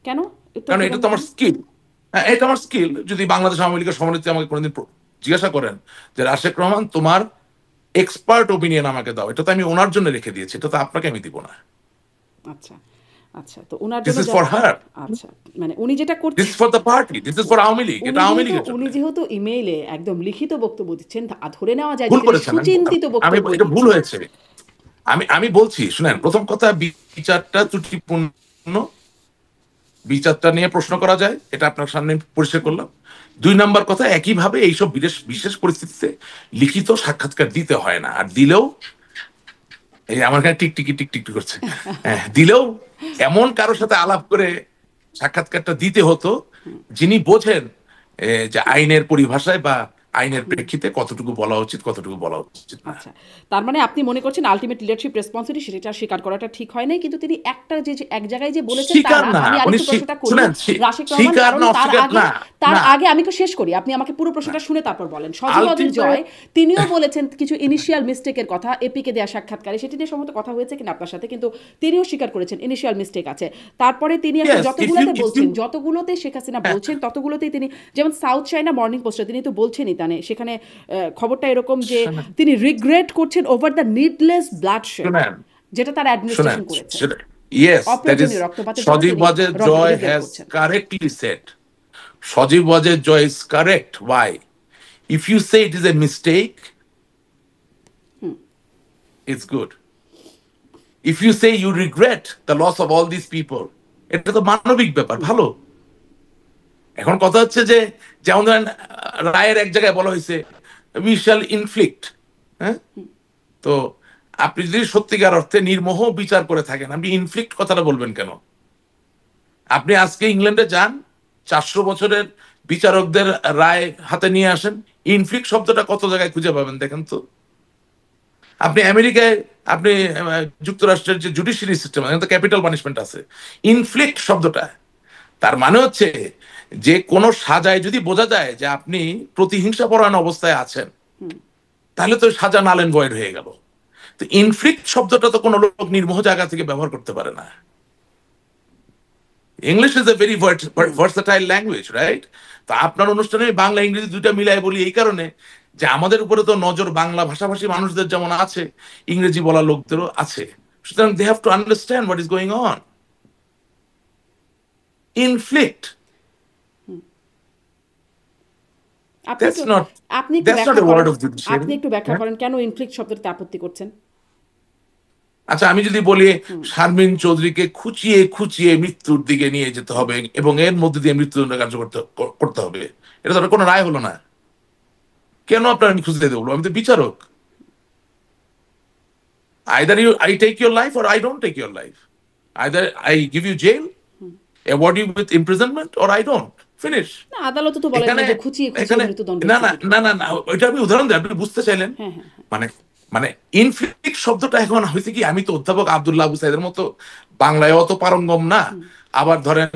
কেন? উত্তর কারণ এটা দিবেন তো না আমার কেন? স্কিল। হ্যাঁ, এটা আমার স্কিল। যদি বাংলাদেশ আওয়ামী লীগের সভানেত্রী আমাকে কোনোদিন জিজ্ঞাসা করেন যে রাশেক রহমান তোমার এক্সপার্ট ওপিনিয়ন আমাকে দাও, এটা তো আমি ওনার জন্য রেখে দিয়েছি, এটা তো আপনাকে আমি দিব না। আচ্ছা, আচ্ছা, তো উনার দিস জন্য ইজ ফর হার, আচ্ছা, মানে উনি যেটা দিস করছেন, is for the party, this is for Awami League, এটা আওয়ামী লীগের জন্য। উনি যেহেতু ইমেইলে একদম লিখিত বক্তব্য দিচ্ছেন, ধরে নেওয়া যায় যে ভুল তিনি করেছেন, সুচিন্তিত আমি বক্তব্য এটা ভুল দিচ্ছেন। হয়েছে। আমি বলছি শুনেন, প্রথম কথা বিচারটা ত্রুটিপূর্ণ, বিচারটা নিয়ে প্রশ্ন করা যায়, এটা আপনার সামনে পরিষ্কার করলাম। 2 নম্বর কথা, একইভাবে এইসব বিশেষ পরিস্থিতিতে লিখিত সাক্ষাৎকার দিতে হয় না, আর দিলেও এই আমার কাছে টিকটিকি করছে, হ্যাঁ, দিলেও এমন কারোর সাথে আলাপ করে সাক্ষাৎকারটা দিতে হতো যিনি বোঝেন যে আইনের পরিভাষায় বা আইনের প্রেক্ষিতে কতটুকু বলা উচিত কতটুকু বলা উচিত না। আচ্ছা, তার মানে আপনি মনে করছেন আলটিমেট লিডারশিপ রেসপন্সিবিলিটি সেটা স্বীকার করাটা ঠিক হয় নাই, কিন্তু তিনি একটা যে এক জায়গায় যে বলেছেন তা স্বীকার না। না, আমি উনি আরেকটু প্রশ্নটা করি শুনেন, রাশেক রহমান, স্বীকার কারণ না তার অস্বীকার আগে না, তার না আগে আমি শেষ করি, আপনি আমাকে পুরো প্রশ্নটা শুনে তারপর বলেন। সজীব ওয়াজেদ আলটিমেট জয় তিনিও বলেছেন কিছু ইনিশিয়াল মিস্টেকের কথা, এপিকে দেওয়া সাক্ষাৎকারে, সেটি নিয়ে সম্ভবত কথা হয়েছে কিনা আপনার সাথে, কিন্তু তিনিও স্বীকার করেছেন ইনিশিয়াল মিস্টেক আছে। তারপরে তিনি আসলে ইয়েস ইফ ইউ যতগুলোতে শেখ হাসিনা বলছেন ততগুলোতেই তিনি, যেমন সাউথ চায়না মর্নিং পোস্টে তিনি তো বলছেনই, সেখানে খবরটা এরকম যে তিনি রিগ্রেট করছেন ওভার দ্য নিডলেস ব্লাডশেড যেটা তার অ্যাডমিনিস্ট্রেশন করেছে, Yes, that is অপ্রয়োজনীয় রক্তপাতের জন্য Sajib তিনি Wajed Joy রিগ্রেট has করছেন। correctly said. Sajib Wajed Joy is correct. Why? If you say it is a mistake, it's good. If you say you regret the loss of all these people, এটা তো মানবিক ব্যাপার, ভালো। এখন কথা হচ্ছে যে যেমন ধরেন রায়ের এক জায়গায় বলা হয়েছে we shall inflict, হ্যাঁ, তো আপনি যদি সত্যিকার অর্থে নির্মোহ বিচার করে থাকেন, আপনি ইনফ্লিক্ট কথাটা বলবেন কেন? আপনি আজকে ইংল্যান্ডে যান, 400 বছরের বিচারকদের রায় হাতে নিয়ে আসেন, ইনফ্লিক্ট শব্দটা কত জায়গায় খুঁজে পাবেন দেখেন তো। আপনি আমেরিকায়, আপনি যুক্তরাষ্ট্রের যে জুডিশিয়ারি সিস্টেম, এখানে ক্যাপিটাল পানিশমেন্ট আছে। ইনফ্লিক্ট শব্দটা তার মানে হচ্ছে যে কোনো সাজায় যদি বোঝা যায় যে আপনি প্রতিহিংসা পরায়ণ অবস্থায় আছেন, তাহলে তো সাজা নাল এন্ড ভয়েড হয়ে গেল। তো ইনফ্লিক্ট শব্দটা তো কোনো লোক নির্মোহ জায়গা থেকে ব্যবহার করতে পারে না। English is a very versatile language, right? তো আপনার অনুষ্ঠানে বাংলা ইংরেজি দুইটা মিলাই বলি এই কারণে যে আমাদের উপরে তো নজর বাংলা ভাষাভাষী মানুষদের যেমন আছে, ইংরেজি বলা লোকদেরও আছে। সুতরাং they have to understand what is going on. Inflict, আপনি একটু ব্যাখ্যা করেন কেন ইনফ্লিক্ট শব্দটাতে আপত্তি করছেন? আচ্ছা, আমি যদি বলি শারমিন চৌধুরীকে খুঁচিয়ে খুঁচিয়ে মৃত্যুর দিকে নিয়ে যেতে হবে এবং এর মধ্যে দিয়ে মৃত্যুদণ্ড কার্যকর করতে হবে, এটা তো কোনো রায় হলো না। কেন আপনার আমি খুঁজতে দেবো? আমি তো বিচারক। Either I take your life or I don't take your life. Either I give you jail, award you with imprisonment, or I don't. Finish. না, আদালত তো বলেন না যে খুঁচিয়ে খুঁচিয়ে মৃত্যুদণ্ড। না না না না না, ওইটা আমি উদাহরণ দিই, আপনি বুঝতে চাইলেন। মানে মানে ইনফ্লিক্ট শব্দটা এখন হয়েছে কি, আমি তো অধ্যাপক আব্দুল্লাহ আবু সাইদের মতো বাংলায় অত পারঙ্গম না, আবার ধরেন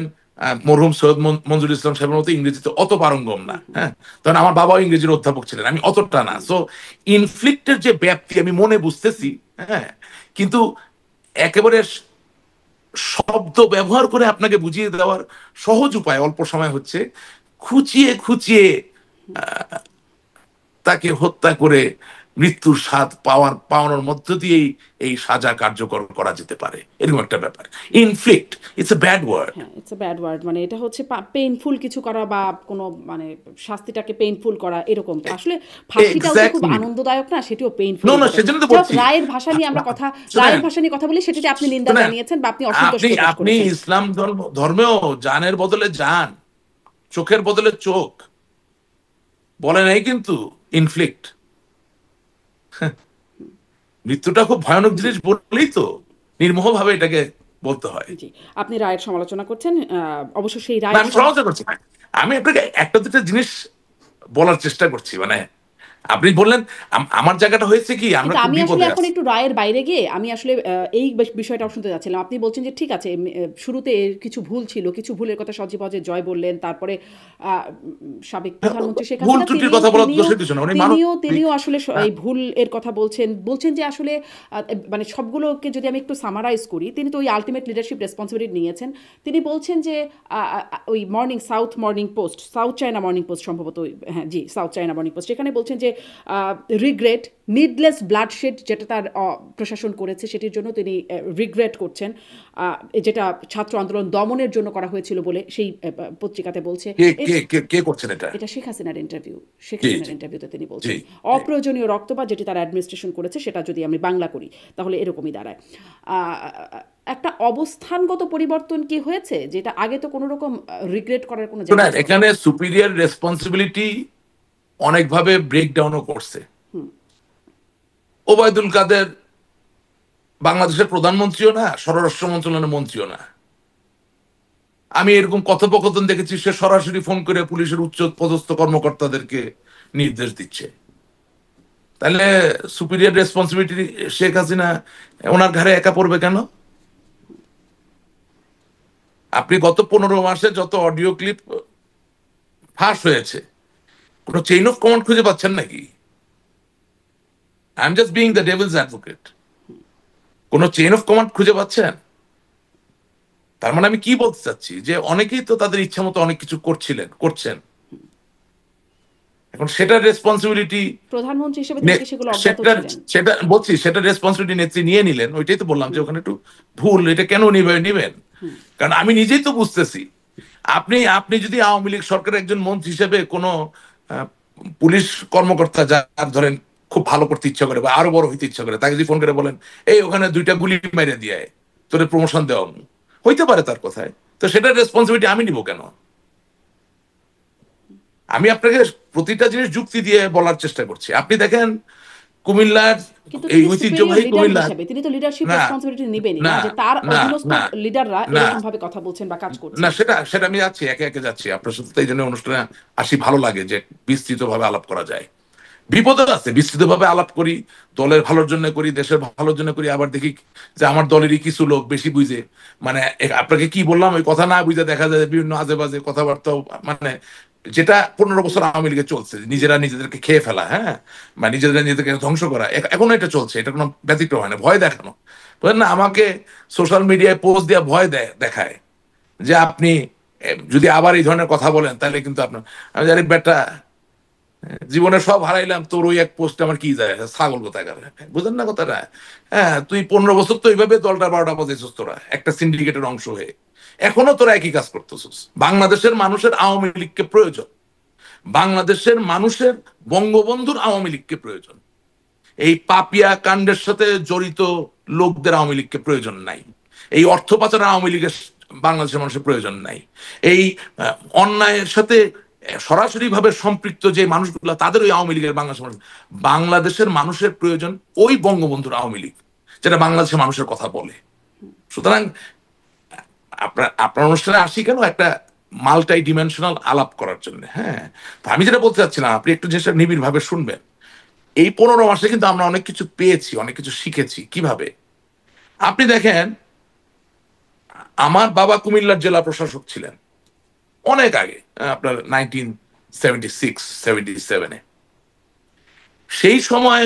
মরহুম সৈয়দ মঞ্জুর ইসলাম সাহেবের মতো ইংরেজিতে অত পারঙ্গম না, হ্যাঁ, তখন আমার বাবাও ইংরেজির অধ্যাপক ছিলেন, আমি অতটা না। সো ইনফ্লিক্টের যে ব্যাপ্তি আমি মনে বুঝতেছি, হ্যাঁ, কিন্তু একেবারে শব্দ ব্যবহার করে আপনাকে বুঝিয়ে দেওয়ার সহজ উপায় অল্প সময় হচ্ছে খুঁচিয়ে খুঁচিয়ে তাকে হত্যা করে মৃত্যুর স্বাদ পাওয়ানোর মধ্য দিয়েই এই সাজা কার্যকর করা যেতে পারে, এরকম একটা ব্যাপার। Inflict, it's a bad word. হ্যাঁ, ইটস এ ব্যাড ওয়ার্ড, মানে এটা হচ্ছে পেইনফুল কিছু করা বা কোনো মানে শাস্তিটাকে পেইনফুল করা, এরকম। আসলে ফাঁসিটাও তো খুব আনন্দদায়ক না, সেটিও পেইনফুল। সেজন্য তো বলছি রায়ের ভাষা নিয়ে আমরা রায়ের ভাষা নিয়ে কথা বলি, সেটাতে আপনি নিন্দা জানিয়েছেন বা আপনি অসন্তোষ প্রকাশ করেছেন। আপনি ইসলাম ধর্মেও জানের বদলে জান, চোখের বদলে চোখ বলে নাই কিন্তু ইনফ্লিক্ট। মৃত্যুটা খুব ভয়ানক জিনিস বললেই তো নির্মোহ ভাবে এটাকে বলতে হয়। জি, আপনি রায়ের সমালোচনা করছেন, অবশ্য সেই রায় আমি সমালোচনা করছি না, আমি আপনাকে একটা দুটো জিনিস বলার চেষ্টা করছি। মানে আপনি বললেন আমার জায়গাটা হয়েছে কি, আমি আসলে এখন একটু রায়ের বাইরে গিয়ে আমি আসলে এই বিষয়টা শুনতে যাচ্ছিলাম। আপনি বলছেন যে ঠিক আছে, শুরুতে কিছু ভুল ছিল, কিছু ভুলের কথা সজীব ওয়াজেদ জয় বললেন, তারপরে সাবেক প্রধানমন্ত্রী শেখ হাসিনা তিনিও আসলে এই ভুল এর কথা বলছেন যে আসলে মানে সবগুলোকে যদি আমি একটু সামারাইজ করি, তিনি তো ওই আলটিমেট লিডারশিপ রেসপন্সিবিলিটি নিয়েছেন। তিনি বলছেন যে ওই সাউথ চায়না মর্নিং পোস্ট সম্ভবত, হ্যাঁ জি, সাউথ চায়না মর্নিং পোস্ট, সেখানে বলছেন যে রিগ্রেট নিডলেস ব্লাডশেড যেটা তার প্রশাসন করেছে সেটির জন্য তিনি রিগ্রেট করছেন, যেটা ছাত্র আন্দোলন দমনের জন্য করা হয়েছিল বলে সেই পত্রিকাতে বলছে। এটা শেখ হাসিনার ইন্টারভিউতে তিনি বলছেন অপ্রয়োজনীয় রক্তপাত যেটি তার অ্যাডমিনিস্ট্রেশন করেছে, সেটা যদি আমি বাংলা করি তাহলে এরকমই দাঁড়ায়। একটা অবস্থানগত পরিবর্তন কি হয়েছে, যেটা আগে তো কোনো রকম রিগ্রেট করার কোনো জায়গা। এখানে সুপিরিয়র রেসপন্সিবিলিটি অনেকভাবে ব্রেকডাউনও করছে। ওবায়দুল কাদের বাংলাদেশের প্রধানমন্ত্রীও না, স্বরাষ্ট্র মন্ত্রণালয়ের মন্ত্রীও না। আমি এরকম কথোপকথন দেখেছি, সে সরাসরি ফোন করে পুলিশের উচ্চ পদস্থ কর্মকর্তাদেরকে নির্দেশ দিচ্ছে। তাহলে সুপিরিয়র রেসপন্সিবিলিটি শেখ হাসিনা ওনার ঘাড়ে একা পড়বে কেন? আপনি গত 15 মাসে যত অডিও ক্লিপ ফাঁস হয়েছে, কোনো চেইন অফ কমান্ড খুঁজে পাচ্ছেন নাকি? I am just being the Devil's advocate. কোনো চেইন অফ কমান্ড খুঁজে পাচ্ছেন? তার মানে আমি কি বলতে চাচ্ছি, যে অনেকেই তো তাদের ইচ্ছা মতো অনেক কিছু করছেন। এখন সেটার রেসপন্সিবিলিটি প্রধানমন্ত্রী হিসেবে তিনি কি সেগুলো অজ্ঞাত সেটা ছিলেন? সেটা বলছি, সেটা রেসপন্সিবিলিটি নেত্রী নিয়ে নিলেন। ওইটাই তো বললাম যে ওখানে একটু ভুল, এটা কেন নিবেন? কারণ আমি নিজেই তো বুঝতেছি, আপনি আপনি যদি আওয়ামী লীগ সরকারের একজন মন্ত্রী হিসেবে কোনো আহ, পুলিশ কর্মকর্তা যার ধরেন খুব ভালো করতে ইচ্ছা করে বা আরো বড় হইতে ইচ্ছা করে, তাকে যদি ফোন করে বলেন এই ওখানে 2টা গুলি মেরে দিয়ে তোরে প্রমোশন দেওয়া, হইতে পারে তার কথায়, তো সেটার রেসপন্সিবিলিটি আমি নিব কেন? আমি আপনাকে প্রতিটা জিনিস যুক্তি দিয়ে বলার চেষ্টা করছি। আপনি দেখেন কুমিল্লার কিন্তু এই তিনি সুপিরিয়র ঐতিহ্যবাহী লিডার কুমিল্লার, হিসেবে তিনি তো লিডারশিপ না রেসপন্সিবিলিটি নেবেনই না, না যে তার না অধীনস্থ না লিডাররা না এরকম ভাবে কথা বলছেন বা কাজ করছেন। না, সেটা সেটা আমি যাচ্ছি, একে একে যাচ্ছি। আপনার সাথে তো এই জন্য অনুষ্ঠানে আসি, ভালো লাগে যে বিস্তৃত ভাবে আলাপ করা যায়। বিপদ আছে, বিস্তৃত ভাবে আলাপ করি, দলের ভালোর জন্য করি, দেশের ভালোর জন্য করি, আবার দেখি যে আমার দলেরই কিছু লোক বেশি বুঝে, মানে আপনাকে কি বললাম ওই কথা না বুঝে দেখা যায় বিভিন্ন আজে বাজে কথাবার্তা, মানে যেটা 15 বছর আওয়ামী লীগে চলছে, নিজেরা নিজেদেরকে খেয়ে ফেলা, হ্যাঁ, বা নিজেরা নিজেদেরকে ধ্বংস করা, এখনো এটা চলছে, এটা কোনো ব্যতিক্রম হয় না। ভয় দেখানো, বুঝলেন না, আমাকে সোশ্যাল মিডিয়ায় পোস্ট দিয়ে ভয় দেখায় যে আপনি যদি আবার এই ধরনের কথা বলেন তাহলে কিন্তু আপনার, আমি জানি বেটা জীবনে সব হারাইলাম, তোর ওই এক পোস্ট আমার কি যায়, ছাগল কোথায় গেল, বুঝলেন না কথাটা? হ্যাঁ, তুই 15 বছর তো এইভাবে দলটা 12টা বাজাইছিস, তোরা একটা সিন্ডিকেটের অংশ হয়ে এখনো তোরা একই কাজ করতেছিস। বাংলাদেশের মানুষের আওয়ামী লীগকে প্রয়োজন, বাংলাদেশের মানুষের বঙ্গবন্ধুর আওয়ামী লীগকে প্রয়োজন। এই পাপিয়া কাণ্ডের সাথে জড়িত লোকদের আওয়ামী লীগকে প্রয়োজন নাই। এই অর্থ পাচারের আওয়ামী লীগের বাংলাদেশের মানুষের প্রয়োজন নাই। এই অন্যায়ের সাথে সরাসরি ভাবে সম্পৃক্ত যে মানুষগুলো, তাদের ওই আওয়ামী লীগের বাংলাদেশের মানুষ, বাংলাদেশের মানুষের প্রয়োজন ওই বঙ্গবন্ধুর আওয়ামী লীগ, যেটা বাংলাদেশের মানুষের কথা বলে। সুতরাং আপনার আপনার অনুষ্ঠানে আসি কেন, একটা মাল্টাই ডিমেনশনাল আলাপ করার জন্য। হ্যাঁ, আমি যেটা বলতে চাচ্ছিলাম, আপনি একটু জিনিসটা নিবিড় ভাবে শুনবেন। এই 15 মাসে কিন্তু আমরা অনেক কিছু পেয়েছি, অনেক কিছু শিখেছি। কিভাবে? আপনি দেখেন, আমার বাবা কুমিল্লার জেলা প্রশাসক ছিলেন অনেক আগে, আপনার 1976-77-এ। সেই সময়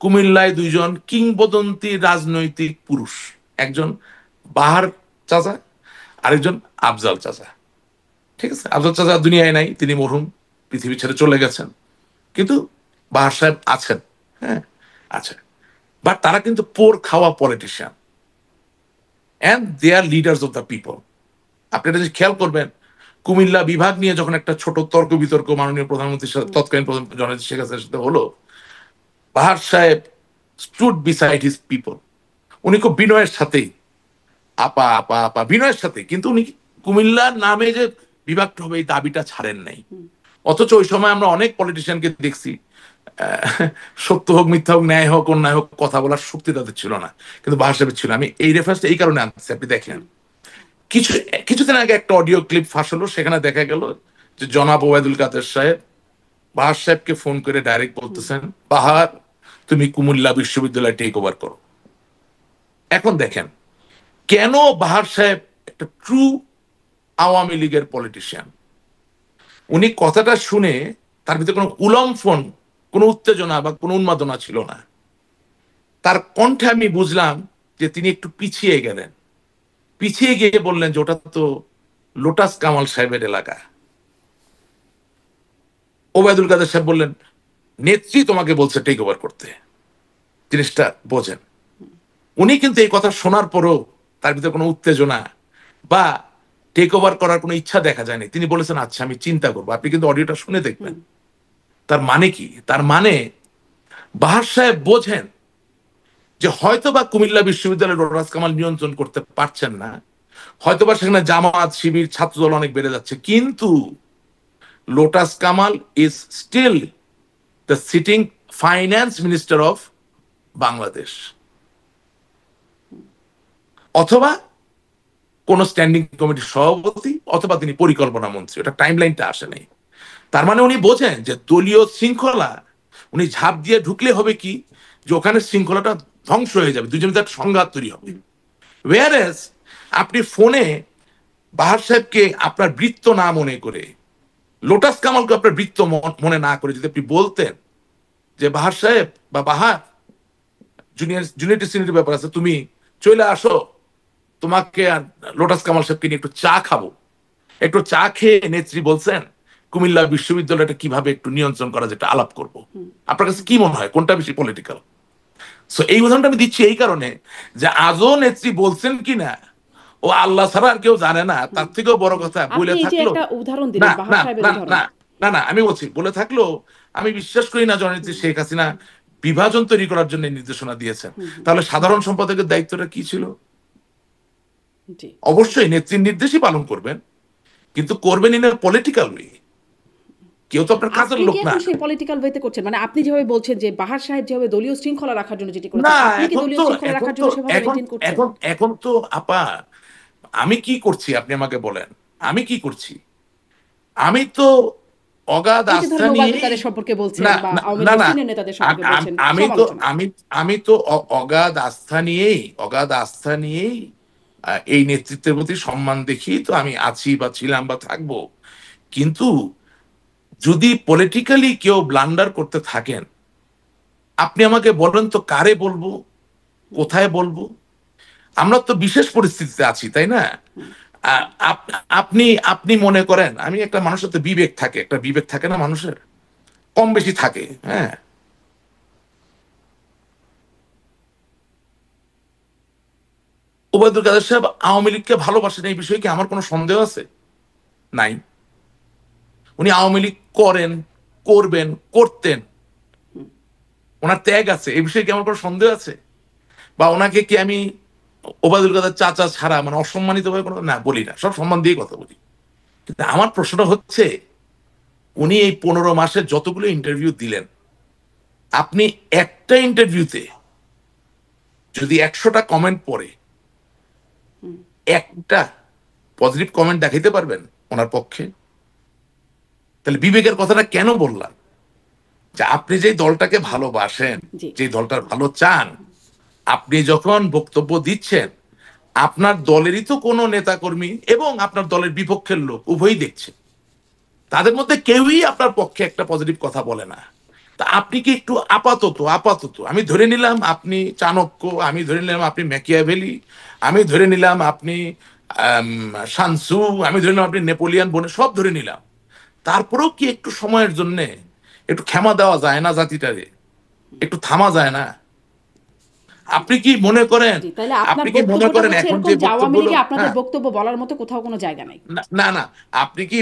কুমিল্লায় 2জন কিংবদন্তি রাজনৈতিক পুরুষ, একজন বাহার চাচা, আরেকজন আফজাল চাচা। ঠিক আছে, আফজাল চাচা দুনিয়ায় নাই, তিনি মরহুম, পৃথিবী ছেড়ে চলে গেছেন, কিন্তু বাহার সাহেব আছেন। হ্যাঁ, আচ্ছা, বাট তারা কিন্তু পোর খাওয়া politician, and they are leaders of the people. আপনি এটা যদি খেয়াল করবেন, কুমিল্লা বিভাগ নিয়ে যখন একটা ছোট তর্ক বিতর্ক মাননীয় প্রধানমন্ত্রীর সাথে, তৎকালীন প্রধানমন্ত্রী জননেত্রী শেখ হাসিনার সাথে হলো, বাহার সাহেব স্টুড বিসাইড হিজ পিপল। উনি খুব বিনয়ের সাথেই, আপা আপা আপা বিনয়ের সাথে, কিন্তু উনি কুমিল্লার নামে যে বিভাগটা হবে এই দাবিটা ছাড়েন নাই। অথচ ওই সময় আমরা অনেক পলিটিশিয়ানকে দেখছি, সত্য হোক মিথ্যা হোক ন্যায় হোক অন্যায় হোক, কথা বলার শক্তি তাদের ছিল না, কিন্তু বাহার সাহেবের ছিল। আমি এই রেফারেন্সটা এই কারণে আনছি, আপনি দেখেন কিছুদিন আগে একটা অডিও ক্লিপ ফাঁস হলো, সেখানে দেখা গেল যে জনাব ওবায়দুল কাদের সাহেব বাহার সাহেবকে ফোন করে ডাইরেক্ট বলতেছেন, বাহার তুমি কুমিল্লা বিশ্ববিদ্যালয় টেক ওভার করো। এখন দেখেন, কেন বাহার সাহেব একটা ট্রু আওয়ামী লীগের পলিটিশিয়ান, উনি কথাটা শুনে তার ভিতরে কোনো উলম্ফন, কোনো উত্তেজনা বা কোনো উন্মাদনা ছিল না। তার কণ্ঠে আমি বুঝলাম যে তিনি একটু পিছিয়ে গেলেন, পিছিয়ে গিয়ে বললেন যে ওটা তো লোটাস কামাল সাহেবের এলাকা। ওবায়দুল কাদের সাহেব বললেন, নেত্রী তোমাকে বলছে টেক ওভার করতে। জিনিসটা বোঝেন, উনি কিন্তু এই কথা শোনার পরও তার ভিতরে কোনো উত্তেজনা বা টেক ওভার করার কোনো ইচ্ছা দেখা যায়নি। তিনি বলেছেন আচ্ছা আমি চিন্তা করবো। আপনি কিন্তু অডিওটা শুনে দেখবেন। তার মানে কি? তার মানে বাহার সাহেব বোঝেন যে হয়তোবা কুমিল্লা বিশ্ববিদ্যালয়ের লোটাস কামাল নিয়ন্ত্রণ করতে পারছেন না, হয়তোবা সেখানে জামাত শিবির ছাত্রদল অনেক বেড়ে যাচ্ছে, কিন্তু Lotus Kamal is still the sitting finance minister of Bangladesh, অথবা কোন স্ট্যান্ডিং কমিটির সভাপতি, অথবা তিনি পরিকল্পনা মন্ত্রী। ওটা টাইম লাইনটা আসে নাই। তার মানে উনি বোঝেন যে দলীয় শৃঙ্খলা উনি ঝাঁপ দিয়ে ঢুকলে হবে কি, যে ওখানে শৃঙ্খলাটা ধ্বংস হয়ে যাবে, দুজনের একটা সংঘাত তৈরি হবে। আপনি ফোনে বাহার সাহেবকে আপনার বৃত্ত না মনে করে লোটাস কামালকে আপনার বৃত্ত মনে না করে যদি আপনি বলতেন যে বাহার সাহেব বা বাহার, জুনিয়র সিনিয়র ব্যাপার আছে, তুমি চলে আসো, তোমাকে আর লোটাস কামাল সাহেবকে নিয়ে একটু চা খাবো, একটু চা খেয়ে নেত্রী বলছেন কুমিল্লা বিশ্ববিদ্যালয়টা কিভাবে একটু নিয়ন্ত্রণ করা যেটা আলাপ করব। আপনার কাছে কি মনে হয় কোনটা বেশি পলিটিক্যাল? সো এই উদাহরণটা আমি দিচ্ছি এই কারণে যে আজও নেত্রী বলছেন কিনা ও আল্লাহ ছাড়া আর কেউ জানে না, তার থেকেও বড় কথা বলে আপনি এই যে থাকলো একটা উদাহরণ না দিলেন বাহার না সাহেবের না উদাহরণ, না না না আমি বলছি বলে থাকলো, আমি বিশ্বাস করি না জননেত্রী শেখ হাসিনা বিভাজন তৈরি করার জন্য নির্দেশনা দিয়েছেন। তাহলে সাধারণ সম্পাদকের দায়িত্বটা কি ছিল? জি অবশ্যই নেত্রীর নির্দেশই পালন করবেন, কিন্তু করবেন ইন পলিটিক্যাল ওয়ে। কেউ তো আপনার কাজের আপনি লোক কি না। এখন সেই পলিটিক্যাল ওয়েতে করছেন? মানে আপনি যেভাবে বলছেন যে বাহার সাহেব যেভাবে দলীয় শৃঙ্খলা রাখার জন্য যেটি করেছেন, না আপনি কি এখন দলীয় তো শৃঙ্খলা এখন রাখার তো জন্য সেভাবে এখন মেইনটেইন করছেন? এখন এখন তো আপা আমি কি করছি আপনি আমাকে বলেন, আমি কি করছি? আমি তো অগাধ এই যে আস্থা ধরেন ওবায়দুল নিয়েই, কাদের সম্পর্কে বলছেন না বা না আওয়ামী না লীগের না, সিনিয়র নেতাদের সম্পর্কে বলছেন আমি তো সমালোচনা। আমি তো অগাধ আস্থা নিয়েই, অগাধ আস্থা নিয়েই এই নেতৃত্বের প্রতি সম্মান দেখি তো আমি আছি বা ছিলাম বা থাকবো। কিন্তু যদি পলিটিক্যালি কেউ ব্লান্ডার করতে থাকেন, আপনি আমাকে বলেন তো কারে বলবো, কোথায় বলবো? আমরা তো বিশেষ পরিস্থিতিতে আছি, তাই না? আপনি আপনি মনে করেন, আমি একটা মানুষের তো বিবেক থাকে, একটা বিবেক থাকে না মানুষের, কম বেশি থাকে, হ্যাঁ। ওবায়দুল কাদের সাহেব আওয়ামী লীগকে ভালোবাসেন এই বিষয়ে কি আমার কোনো সন্দেহ আছে? নাই। উনি আওয়ামী লীগ করেন, করবেন, করতেন, ওনার ত্যাগ আছে, এই বিষয়ে কি আমার কোনো সন্দেহ আছে? বা ওনাকে কি আমি ওবায়দুল কাদের চাচা ছাড়া মানে অসম্মানিত ভাবে কোনো, না বলি না, সব সম্মান দিয়ে কথা বলি। কিন্তু আমার প্রশ্নটা হচ্ছে, উনি এই 15 মাসে যতগুলো ইন্টারভিউ দিলেন, আপনি একটা ইন্টারভিউতে যদি 100টা কমেন্ট পড়ে একটা পজিটিভ কমেন্ট দেখাইতে পারবেন ওনার পক্ষে? তাহলে বিবেকের কথাটা কেন বললাম? যে আপনি যে দলটাকে ভালোবাসেন, জি যে দলটার ভালো চান, আপনি যখন বক্তব্য দিচ্ছেন, আপনার দলেরই তো কোনো নেতাকর্মী এবং আপনার দলের বিপক্ষের লোক উভয়ই দেখছে, তাদের মধ্যে কেউই আপনার পক্ষে একটা পজিটিভ কথা বলে না। তা আপনি কি একটু আপাতত আপাতত আমি ধরে নিলাম আপনি চাণক্য, আমি ধরে নিলাম আপনি ম্যাকিয়াভেলি, আমি ধরে নিলাম আপনি শানসু, আমি ধরে নিলাম আপনি নেপোলিয়ান বনে, সব ধরে নিলাম, তারপরেও কি একটু সময়ের জন্য একটু ক্ষমা দেওয়া যায় না জাতিটারে? একটু থামা যায় না? আপনি কি মনে করেন, জি তাহলে আপনার আপনি কি মনে বক্তব্যটা করেন হচ্ছে এখন এরকম যে যে আওয়ামী বক্তব্যগুলো, লীগে আপনাদের হ্যাঁ, বক্তব্য বলার মতো কোথাও কোনো জায়গা নাই। না না না, আপনি কি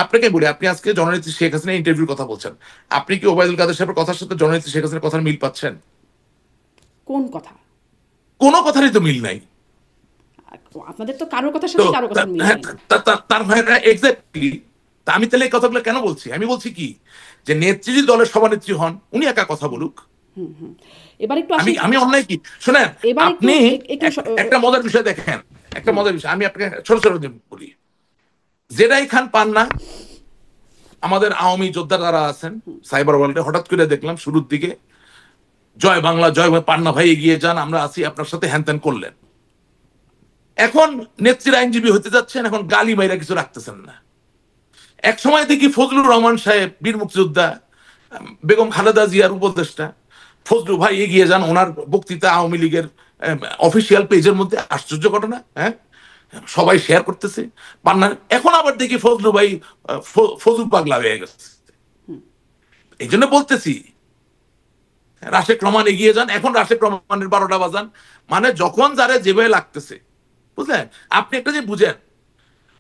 আপনাকে বলি, আপনি আজকে জননেত্রী শেখ হাসিনা ইন্টারভিউর কথা বলছেন, আপনি কি ওবায়দুল কাদের সাহেবের কথার সাথে জননেত্রী শেখ হাসিনার কথার মিল পাচ্ছেন? কোন কথা? কোনো কথারই তো মিল নাই। আপনাদের তো কারোর কথার তো সাথে কারোর কথার মিল হ্যাঁ, নাই। তার মানে এক্স্যাক্টলি, তা আমি তাহলে এই কথাগুলো কেন বলছি? আমি বলছি কি, যে নেত্রী যদি দলের সভানেত্রী হন, উনি একা কথা বলুক, এবার একটু আমি আসি, আমি অন্যায় কি? শোনেন, এবার একটু আপনি একটু একটা মজার বিষয় দেখেন, একটা মজার বিষয় আমি আপনাকে ছোট ছোট বলি। জেডাই খান পান্না, আমাদের আওয়ামী যোদ্ধা যারা আছেন সাইবার ওয়ার্ল্ডে, হঠাৎ করে দেখলাম শুরুর দিকে জয় বাংলা জয় পান্না ভাই এগিয়ে যান, আমরা আছি আপনার সাথে, হ্যান ত্যান করলেন। এখন নেত্রীর আইনজীবী হতে যাচ্ছেন, এখন গালি মাইরা কিছু রাখতেছেন না। এক সময় দেখি ফজলুর রহমান সাহেব, বীর মুক্তিযোদ্ধা, বেগম খালেদা জিয়ার উপদেষ্টা, ফজলু ভাই এগিয়ে যান, ওনার বক্তৃতা আওয়ামী লীগের অফিসিয়াল পেজের মধ্যে, আশ্চর্য ঘটনা, হ্যাঁ, সবাই শেয়ার করতেছে পান্না। এখন আবার দেখি ফজলু ভাই ফজলু পাগলা হয়ে গেছে। এই জন্য বলতেছি রাশেক রহমান এগিয়ে যান, এখন রাশেক রহমানের 12টা বাজান, মানে যখন যারা যেভাবে লাগতেছে, বুঝলেন? আপনি একটা যে বুঝেন,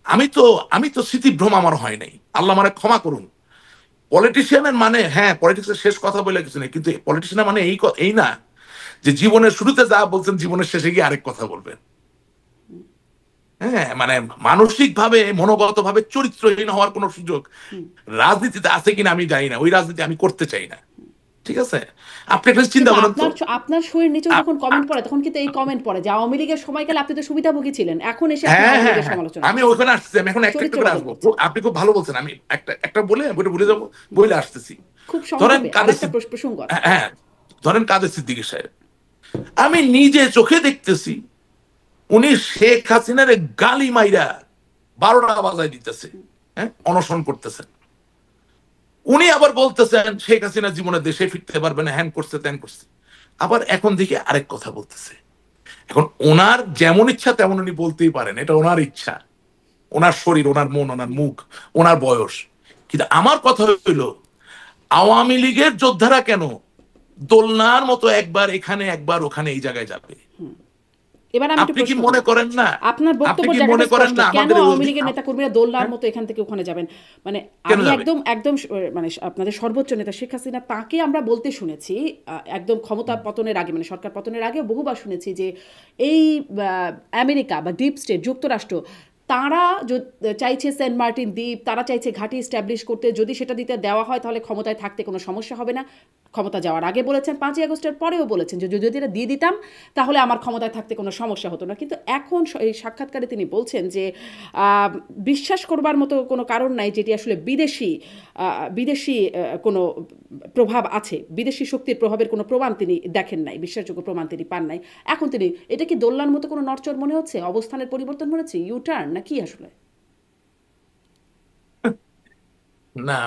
আমি তো স্মৃতিভ্রম আমার হয় নাই, আল্লাহ মানে ক্ষমা করুন। পলিটিশিয়ানের মানে, হ্যাঁ পলিটিক্সের শেষ কথা বলে কিছু নেই, কিন্তু পলিটিশিয়ানের মানে এই না যে জীবনের শুরুতে যা বলছেন জীবনের শেষে গিয়ে আরেক কথা বলবেন। হ্যাঁ, মানে মানসিক ভাবে মনোগত ভাবে চরিত্রহীন হওয়ার কোন সুযোগ রাজনীতিতে আছে কিনা আমি জানি না, ওই রাজনীতি আমি করতে চাই না। ঠিক আছে, আপনি একটা চিন্তা করেন তো, আপনার শরীর নিচেও যখন কমেন্ট পড়ে তখন কিন্তু এই কমেন্ট পড়ে যে আওয়ামী লীগের সময়কালে আপনি তো সুবিধাভোগী ছিলেন, এখন এসে আপনি হ্যাঁ আওয়ামী হ্যাঁ লীগের হ্যাঁ, সমালোচনা আমি করছেন। ওখানে আসছি, আমি এখন একটা চরিত্র করে বদল আসবো। করছেন। আপনি খুব ভালো বলছেন, আমি একটা বলে বলে যাবো, বলে আসতেছি। খুব ধরেন সংক্ষেপে কাদের আরেকটা প্রসঙ্গ আছে। হ্যাঁ, ধরেন কাদের সিদ্দিকী সাহেব, আমি নিজে চোখে দেখতেছি উনি শেখ হাসিনার গালি মাইরা 12টা বাজায় দিতেছে। হ্যাঁ, অনশন করতেছেন। উনি আবার বলতেছেন শেখ হাসিনা জীবনে দেশে ফিরতে পারবে না, হ্যান করছে ত্যান করছে। আবার এখন দেখি আরেক কথা বলতেছে। এখন ওনার যেমন ইচ্ছা তেমন উনি বলতেই পারেন, এটা ওনার ইচ্ছা, ওনার শরীর, ওনার মন, ওনার মুখ, ওনার বয়স। কিন্তু আমার কথা হইল, আওয়ামী লীগের যোদ্ধারা কেন দোলনার মতো একবার এখানে একবার ওখানে এই জায়গায় যাবে? এবার আমি একটু আপনি কি প্রশ্ন মনে করি। করেন না, আপনার আপনি বক্তব্য কি জায়গাটা মনে করেন স্পষ্ট। না কেন আমাদের আওয়ামী লীগের নেতাকর্মীরা দোলনার হ্যাঁ? মতো এখান থেকে ওখানে যাবেন? মানে কেন আমি যাবে? একদম একদম মানে আপনাদের সর্বোচ্চ নেতা শেখ হাসিনা, তাকে আমরা বলতে শুনেছি একদম ক্ষমতা পতনের আগে, মানে সরকার পতনের আগে বহুবার শুনেছি যে এই আমেরিকা বা ডিপ স্টেট যুক্তরাষ্ট্র তারা চাইছে সেন্ট মার্টিন দ্বীপ, তারা চাইছে ঘাঁটি স্ট্যাবলিশ করতে, যদি সেটা দিতে দেওয়া হয় তাহলে ক্ষমতায় থাকতে কোনো সমস্যা হবে না। ক্ষমতা যাওয়ার আগে বলেছেন, 5ই আগস্টের পরেও বলেছেন যে যদি এটা দিয়ে দিতাম তাহলে আমার ক্ষমতায় থাকতে কোনো সমস্যা হতো না। কিন্তু এখন এই সাক্ষাৎকারে তিনি বলছেন যে বিশ্বাস করবার মতো কোনো কারণ নাই যেটি আসলে বিদেশি কোনো প্রভাব আছে, বিদেশি শক্তির প্রভাবের কোনো প্রমাণ তিনি দেখেন নাই, বিশ্বাসযোগ্য প্রমাণ তিনি পান নাই। এখন তিনি, এটা কি দোলনার মতো কোনো নড়চড় মনে হচ্ছে, অবস্থানের পরিবর্তন মনে হচ্ছে, ইউটার্ন না কি আসলে? না,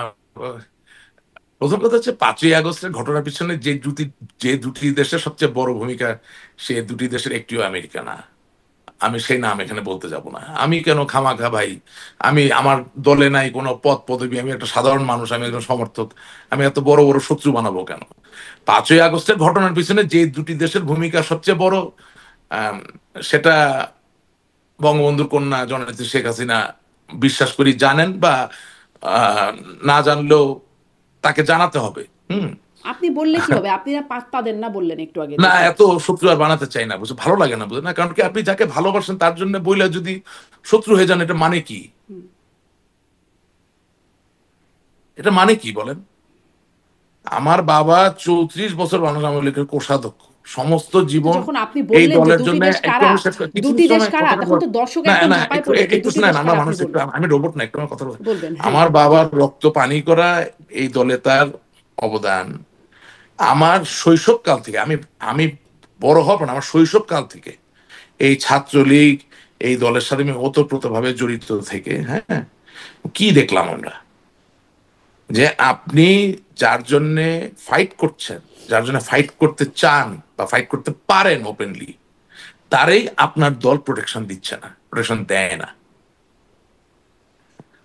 প্রথম কথা হচ্ছে 5ই আগস্টের ঘটনার পিছনে যে দুটি দেশের সবচেয়ে বড় ভূমিকা, সে দুটি দেশের একটিও আমেরিকা না। আমি সেই নাম এখানে বলতে যাব না। আমি কেন খামাখা ভাই, আমি আমার দলে নাই কোনো পদ পদবি, আমি একটা সাধারণ মানুষ, আমি একজন সমর্থক, আমি এত বড় বড় শত্রু বানাবো কেন? 5ই আগস্টের ঘটনার পিছনে যে দুটি দেশের ভূমিকা সবচেয়ে বড়, আম, সেটা বঙ্গবন্ধুর কন্যা জননেত্রী শেখ হাসিনা বিশ্বাস করি জানেন, বা আহ, না জানলেও তাকে জানাতে হবে। হুম। আপনি বললে কি হবে? আপনি না পাত্তা দেন না বললেন একটু আগে না, যে এত শত্রু আর বানাতে চাই না, বুঝে ভালো লাগে না, বুঝে না, কারণ কি আপনি যাকে ভালোবাসেন তার জন্য বইলে যদি শত্রু হয়ে যান, এটা মানে কি? এটা মানে কি বলেন? আমার বাবা 34 বছর বাংলা আওয়ামী লীগের কোষাধ্যক্ষ, সমস্ত কিন্তু জীবন যখন আপনি এই বললেন যে দলের দুটি জন্য। দেশ একটু কারা, আমি শেষ করি, কিছু দুটি দেশ সময় কারা, কথাটা তখন তো দর্শক না একদম না, ঝাঁপায় একটু পড়বে যে একটু দুটি শোনেন, দেশ আমরা কারা, আপনি মানুষ, একটু বলুন। আমি রোবট না, একটু আমার কথা বলি। বলবেন, হ্যাঁ। আমার বাবার রক্ত পানি করা এই দলে তার অবদান আমার শৈশবকাল থেকে, আমি আমি বড় হব না, আমার শৈশবকাল থেকে এই ছাত্রলীগ, এই দলের সাথে আমি ওতপ্রোতভাবে জড়িত থেকে, হ্যাঁ, কি দেখলাম আমরা, যে আপনি যার জন্য ফাইট করছেন, যার জন্য ফাইট করতে চান বা ফাইট করতে পারেন ওপেনলি, তারই আপনার দল প্রোটেকশন দিচ্ছে না, প্রোটেকশন দেয় না।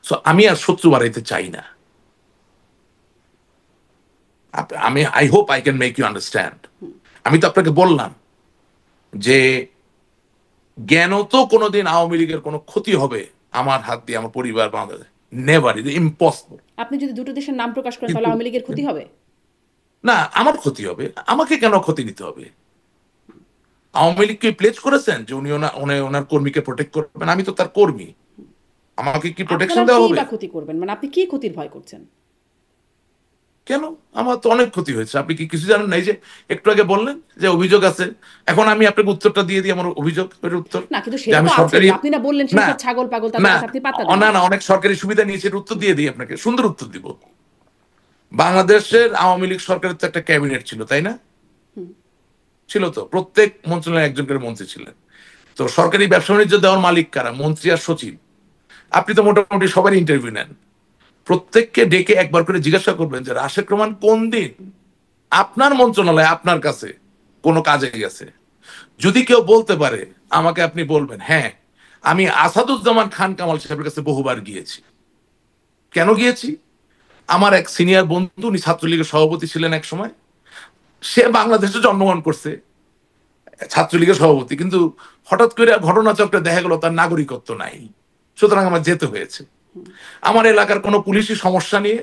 সো আমি আর শত্রু বাড়াইতে চাই না। আমি I hope I can make you understand. আমি তো আপনাকে বললাম যে জ্ঞানত কোনোদিন আওয়ামী লীগের কোনো ক্ষতি হবে আমার হাত দিয়ে, আমার পরিবার, বাংলাদেশ, নেভার, ইজ ইম্পসিবল। আপনি যদি দুটো দেশের নাম প্রকাশ করেন তাহলে কিন্তু আওয়ামী লীগের ক্ষতি হবে? না, আমার ক্ষতি হবে, আমাকে কেন ক্ষতি নিতে হবে? আওয়ামী লীগকে প্লেজ করেছেন যে উনি ওনার কর্মীকে প্রোটেক্ট করবেন, আমি তো তার কর্মী, আমাকে কি প্রোটেকশন আপনারা দেওয়া কি হবে? বা ক্ষতি করবেন, মানে আপনি কি ক্ষতির ভয় করছেন? কেন? আমার তো অনেক ক্ষতি হয়েছে, আপনি কি কিছু জানেন না? এই যে একটু আগে বললেন যে অভিযোগ আছে, এখন আমি আপনাকে উত্তরটা দিয়ে দিই, আমার অভিযোগ এর উত্তর, না, কিন্তু যে সেটা আমি তো আছে, সরকারি, আপনি না বললেন না সেসব ছাগল পাগল, তাদের না কাছে আপনি পাত্তা দেন না না। না, অনেক সরকারি সুবিধা নিয়েছে, এর উত্তর দিয়ে দিই আপনাকে, সুন্দর উত্তর দিব। বাংলাদেশের আওয়ামী লীগ সরকারের তো একটা ক্যাবিনেট ছিল, তাই না? ছিল তো, প্রত্যেক মন্ত্রণালয়ে একজন করে মন্ত্রী ছিলেন। তো সরকারি ব্যবসা বাণিজ্য দেওয়ার মালিক কারা? মন্ত্রী আর সচিব। আপনি তো মোটামুটি সবারই ইন্টারভিউ নেন, প্রত্যেককে ডেকে একবার করে জিজ্ঞাসা করবেন যে রাশেদ রহমান কোন দিন আপনার মন্ত্রণালয়ে আপনার কাছে কোনো কাজে গেছে। যদি কেউ বলতে পারে, আমাকে আপনি বলবেন হ্যাঁ আমি আসাদুজ্জামান খান কামাল সাহেবের কাছে বহুবার গিয়েছি। কেন গিয়েছি? আমার এক সিনিয়র বন্ধু, উনি ছাত্রলীগের সভাপতি ছিলেন এক সময়, সে বাংলাদেশে জন্মগ্রহণ করছে, ছাত্রলীগের সভাপতি, কিন্তু হঠাৎ করে ঘটনাচক্রে দেখা গেল তার নাগরিকত্ব নাই, সুতরাং আমার যেতে হয়েছে। আমার এলাকার কোনো পুলিশি সমস্যা নিয়ে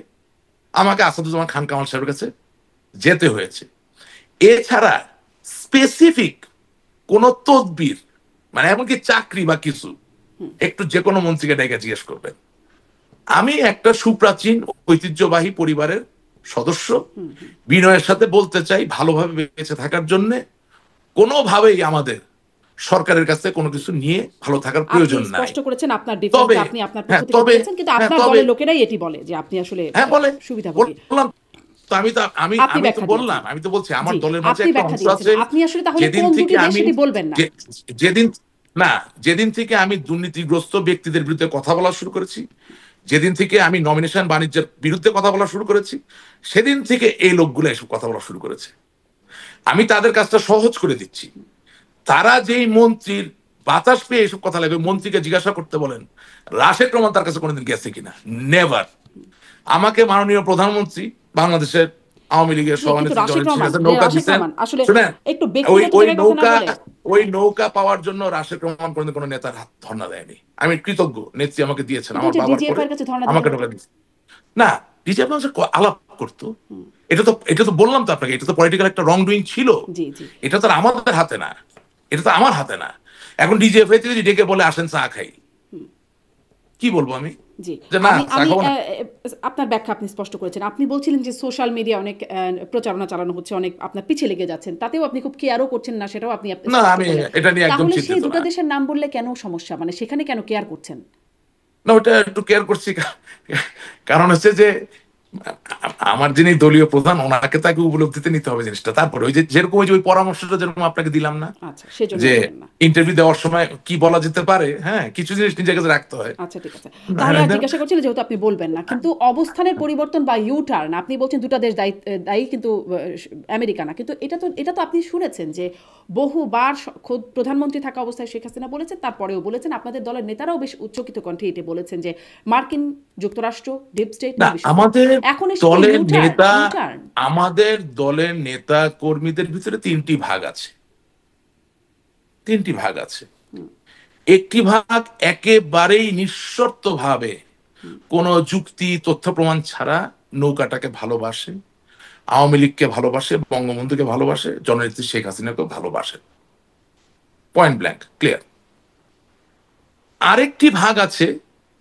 আমাকে আসাদুজ্জামান খান কামাল সাহেবের কাছে যেতে হয়েছে। এছাড়া স্পেসিফিক কোন তদবির, মানে এমনকি চাকরি বা কিছু, একটু যে কোনো মন্ত্রীকে ডেকে জিজ্ঞেস করবেন। আমি একটা সুপ্রাচীন ঐতিহ্যবাহী পরিবারের সদস্য, বিনয়ের সাথে বলতে চাই, ভালোভাবে বেঁচে থাকার জন্য কোনোভাবেই আমাদের সরকারের কাছে কোনো কিছু নিয়ে ভালো থাকার আপনি প্রয়োজন নাই। স্পষ্ট করেছেন আপনার তবে ডিফেন্সে, আপনি আপনার পক্ষ হ্যাঁ, থেকে তবে দিয়েছেন, কিন্তু হ্যাঁ, আপনার তবে দলের লোকেরাই এটি বলে যে আপনি আসলে হ্যাঁ বলে সুবিধাভোগী। বললাম তো, আমি তো আমি আপনি আমি তো ব্যাখ্যা বললাম, দিয়েছেন। আমি তো বলছি আমার জি, দলের মাঝে আপনি একটা ব্যাখ্যা অংশ দিয়েছেন। আছে। আপনি আসলে তাহলে যেদিন কোন দুটি থেকে দেশ আমি সেটি বলবেন না। যেদিন না, যেদিন থেকে আমি দুর্নীতিগ্রস্ত ব্যক্তিদের বিরুদ্ধে কথা বলা শুরু করেছি, যেদিন থেকে আমি নমিনেশন বাণিজ্যের বিরুদ্ধে কথা বলা শুরু করেছি, সেদিন থেকে এই লোকগুলো এসব কথা বলা শুরু করেছে। আমি তাদের কাজটা সহজ করে দিচ্ছি। তারা যেই মন্ত্রীর বাতাস পেয়ে এসব কথা লাগবে, মন্ত্রীকে জিজ্ঞাসা করতে বলেন রাশেদ রহমান তার কাছে কোনোদিন গেছে কিনা। নেভার। আমাকে মাননীয় প্রধানমন্ত্রী বাংলাদেশের আওয়ামী লীগের সভানেত্রী নৌকা দিচ্ছেন, শুনেন, ওই নৌকা পাওয়ার জন্য রাশেদ রহমান কোনোদিন কোনো নেতার হাত ধর্ণা দেয়নি। আমি কৃতজ্ঞ, নেত্রী আমাকে দিয়েছেন, আমার বাবার পরে আমাকে নৌকা দিচ্ছে না। ডিজিএফ আলাপ করতো, এটা তো বললাম তো আপনাকে, এটা তো পলিটিক্যাল একটা রং ডুইং ছিল। এটা তো আমাদের হাতে না, এটা তো আমার হাতে না। এখন ডিজিএফ থেকে যদি ডেকে বলে আসেন চা খাই, কি বলবো আমি? আপনার ব্যাখ্যা আপনি স্পষ্ট করেছেন। আপনি বলছিলেন যে সোশ্যাল মিডিয়া অনেক প্রচারণা চালানো হচ্ছে, অনেক আপনার পিছিয়ে লেগে যাচ্ছেন, তাতেও আপনি খুব কেয়ারও করছেন না, সেটাও আপনি না, আমি এটা নিয়ে একদম চিন্তিত না। সেই দুটো দেশের নাম বললে কেন সমস্যা, মানে সেখানে কেন কেয়ার করছেন? না, ওটা একটু কেয়ার করছি কারণ হচ্ছে যে আমার যিনি দলীয় প্রধান, ওনাকে তাকে উপলব্ধিতে নিতে হবে জিনিসটা। তারপরে ওই যে যেরকম ওই পরামর্শটা যেরকম আপনাকে দিলাম না, যে ইন্টারভিউ দেওয়ার সময় কি বলা যেতে পারে, হ্যাঁ, কিছু জিনিস নিজের কাছে রাখতে হয়। আচ্ছা, ঠিক আছে। তাহলে আর জিজ্ঞাসা করছিলেন, যেহেতু আপনি বলবেন না, কিন্তু অবস্থানের পরিবর্তন বা ইউ টার্ন, আপনি বলছেন দুটা দেশ দায়ী, কিন্তু আমেরিকা না। কিন্তু এটা তো আপনি শুনেছেন যে বহুবার খোদ প্রধানমন্ত্রী থাকা অবস্থায় শেখ হাসিনা বলেছেন, তারপরেও বলেছেন, আপনাদের দলের নেতারাও বেশ উচ্চকিত কণ্ঠে এটা বলেছেন যে মার্কিন যুক্তরাষ্ট্র ডিপ স্টেট। আমাদের দলের নেতা কর্মীদের ভিতরে তিনটি ভাগ আছে। একটি ভাগ একেবারেই নিঃশর্তভাবে কোনো যুক্তি তথ্য প্রমাণ ছাড়া নৌকাটাকে ভালোবাসে, আওয়ামী লীগকে ভালোবাসে, বঙ্গবন্ধুকে ভালোবাসে, জননেত্রী শেখ হাসিনাকে ভালোবাসে, পয়েন্ট ব্ল্যাঙ্ক ক্লিয়ার। আরেকটি ভাগ আছে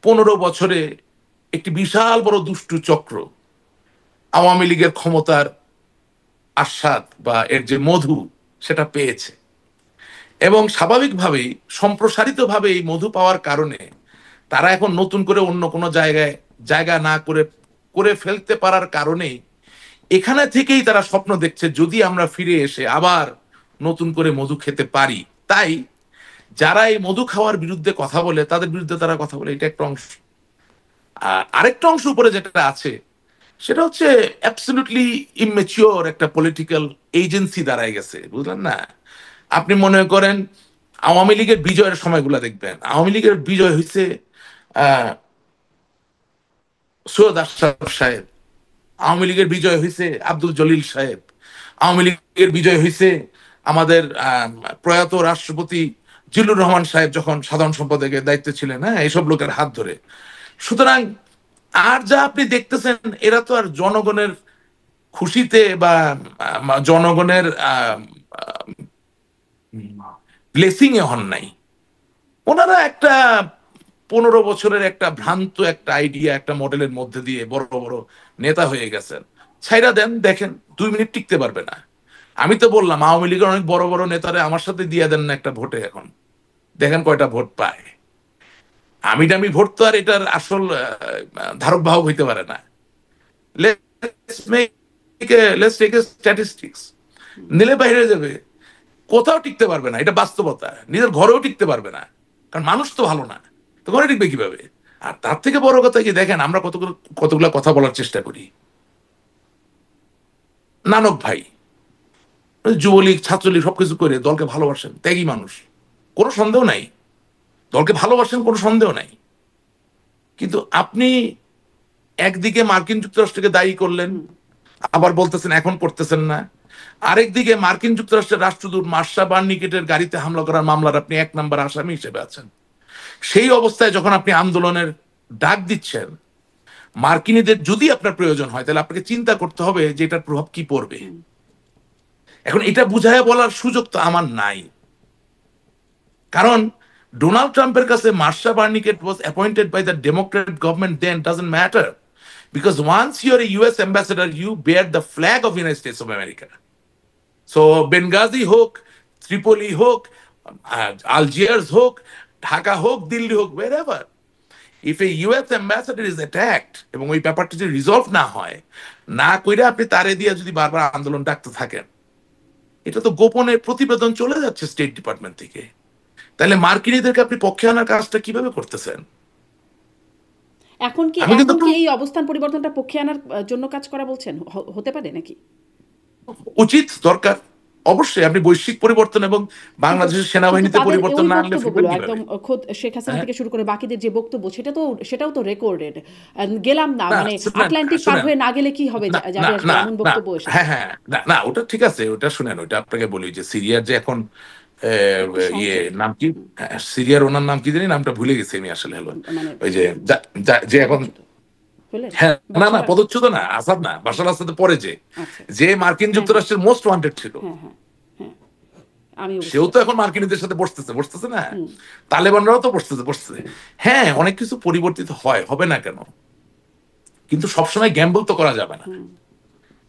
15 বছরে একটি বিশাল বড় দুষ্টু চক্র আওয়ামী লীগের ক্ষমতার আস্বাদ বা এর যে মধু সেটা পেয়েছে, এবং স্বাভাবিকভাবেই সম্প্রসারিতভাবে এই মধু পাওয়ার কারণে তারা এখন নতুন করে অন্য কোনো জায়গা না করে ফেলতে পারার কারণেই এখানে থেকেই তারা স্বপ্ন দেখছে যদি আমরা ফিরে এসে আবার নতুন করে মধু খেতে পারি। তাই যারা এই মধু খাওয়ার বিরুদ্ধে কথা বলে তাদের বিরুদ্ধে তারা কথা বলে, এটা একটা অংশ। আরেকটা অংশ উপরে যেটা আছে সেটা হচ্ছে অ্যাবসলিউটলি ইমেচিওর একটা পলিটিক্যাল এজেন্সি দাঁড়ায় গেছে, বুঝলেন না? আপনি মনে করেন আওয়ামী লীগের বিজয়ের সময়গুলো দেখবেন, আওয়ামী লীগের বিজয় হয়েছে সৈয়দ আশরাফ সাহেব, আওয়ামী লীগের বিজয় হয়েছে আব্দুল জলিল সাহেব, আওয়ামী লীগের বিজয় হয়েছে আমাদের প্রয়াত রাষ্ট্রপতি জিল্লুর রহমান সাহেব যখন সাধারণ সম্পাদকের দায়িত্বে ছিলেন, হ্যাঁ, এইসব লোকের হাত ধরে। সুতরাং আর যা আপনি দেখতেছেন এরা তো আর জনগণের খুশিতে বা জনগণের ব্লেসিং এ হন নাই। ওনারা একটা 15 বছরের একটা ভ্রান্ত একটা আইডিয়া, একটা মডেলের মধ্যে দিয়ে বড় বড় নেতা হয়ে গেছেন। ছাইরা দেন, দেখেন 2 মিনিট টিকতে পারবে না। আমি তো বললাম আওয়ামী লীগের অনেক বড় বড় নেতারা আমার সাথে দিয়ে দেন না একটা ভোটে, এখন দেখেন কয়টা ভোট পায়। আমি দামি ভোট তো আর এটার আসল ধারক বাহক হইতে পারে না। স্ট্যাটিস্টিক্স নিলে বাইরে যাবে, কোথাও টিকতে পারবে না, এটা বাস্তবতা। নিজের ঘরেও টিকতে পারবে না, কারণ মানুষ তো ভালো না, তো ঘরে টিকবে কিভাবে? আর তার থেকে বড় কথা কি, দেখেন আমরা কতগুলো কথা বলার চেষ্টা করি। নানক ভাই যুবলীগ ছাত্রলীগ সবকিছু করে দলকে ভালোবাসেন, ত্যাগী মানুষ, কোনো সন্দেহ নাই, দলকে ভালোবাসেন, কোনো সন্দেহ নাই। কিন্তু আপনি একদিকে মার্কিন যুক্তরাষ্ট্রকে দায়ী করলেন, আবার বলতেছেন এখন করতেছেন না। আরেকদিকে মার্কিন যুক্তরাষ্ট্রের রাষ্ট্রদূত মার্শা বার্নিকেটের গাড়িতে হামলা করার মামলার আপনি 1 নম্বর আসামি হিসেবে আছেন। সেই অবস্থায় যখন আপনি আন্দোলনের ডাক দিচ্ছেন, মার্কিনীদের যদি আপনার প্রয়োজন হয় তাহলে আপনাকে চিন্তা করতে হবে যে এটার প্রভাব কি পড়বে। এখন এটা বুঝায় বলার সুযোগ তো আমার নাই, কারণ ডোনাল্ড ট্রাম্পের কাছে Marsha বার্নিকেট was appointed by the Democrat government, then doesn't matter, because once you're a US ambassador you bear the flag of United States of America. So Benghazi হোক, ত্রিপলি হোক, Algiers হোক, ঢাকা হোক, দিল্লি হোক, wherever, if a US ambassador is attacked এবং ওই ব্যাপারটা যদি resolve না হয়, না কইরা আপনি তারে দিয়ে যদি বারবার আন্দোলন ডাকতে থাকেন, এটা তো গোপনে প্রতিবেদন চলে যাচ্ছে স্টেট ডিপার্টমেন্ট থেকে। তাহলে মার্কিনীদেরকে আপনি পক্ষে আনার কাজটা কিভাবে করতেছেন? এখন কি আমি কিন্তু এই অবস্থান পরিবর্তনটা পক্ষে আনার জন্য কাজ করা বলছেন? হতে পারে নাকি? উচিত, দরকার, অবশ্যই। আপনি বৈশ্বিক পরিবর্তন এবং কিন্তু বাংলাদেশের কিন্তু সেনাবাহিনীতে তাদের পরিবর্তন ওই না আনলে বক্তব্যগুলো ফিরবেন কিভাবে? একদম খোদ শেখ হাসিনা হ্যাঁ, থেকে শুরু করে বাকিদের যে বক্তব্য সেটাও তো রেকর্ডেড। গেলাম না, না মানে শুনেন, আটলান্টিক পার শুনেন, হয়ে না গেলে কি হবে, না না যাবে আসবে, না এমন না, বক্তব্য এসেছে। হ্যাঁ হ্যাঁ, না না, ওটা ঠিক আছে, ওটা শুনেন, ওটা আপনাকে বলি যে সিরিয়ার যে এখন একটু ইয়ে সংক্ষেপে। নাম কি, হুম, হ্যাঁ, সিরিয়ার ওনার নাম কি জানি, নামটা ভুলে গেছি আমি আসলে। হলো মানে ওই যে যে এখন, পদচ্যুত হলেন হ্যাঁ, না না, বাশার আসাদ। পদচ্যুত না, আসাদ না, বাশার আসাদের পরে যে আচ্ছা, যে মার্কিন হ্যাঁ হ্যাঁ যুক্তরাষ্ট্রের মোস্ট ওয়ান্টেড ছিল, হ্যাঁ হ্যাঁ হ্যাঁ, আমি সেও অবশ্যই তো আছি। এখন মার্কিনীদের সাথে বসতেছে, বসতেছে না? হুম তালেবানরাও তো বসতেছে। হ্যাঁ, অনেক কিছু পরিবর্তিত হয়, হবে না কেন? কিন্তু সবসময় গ্যাম্বল তো করা যাবে না। হুম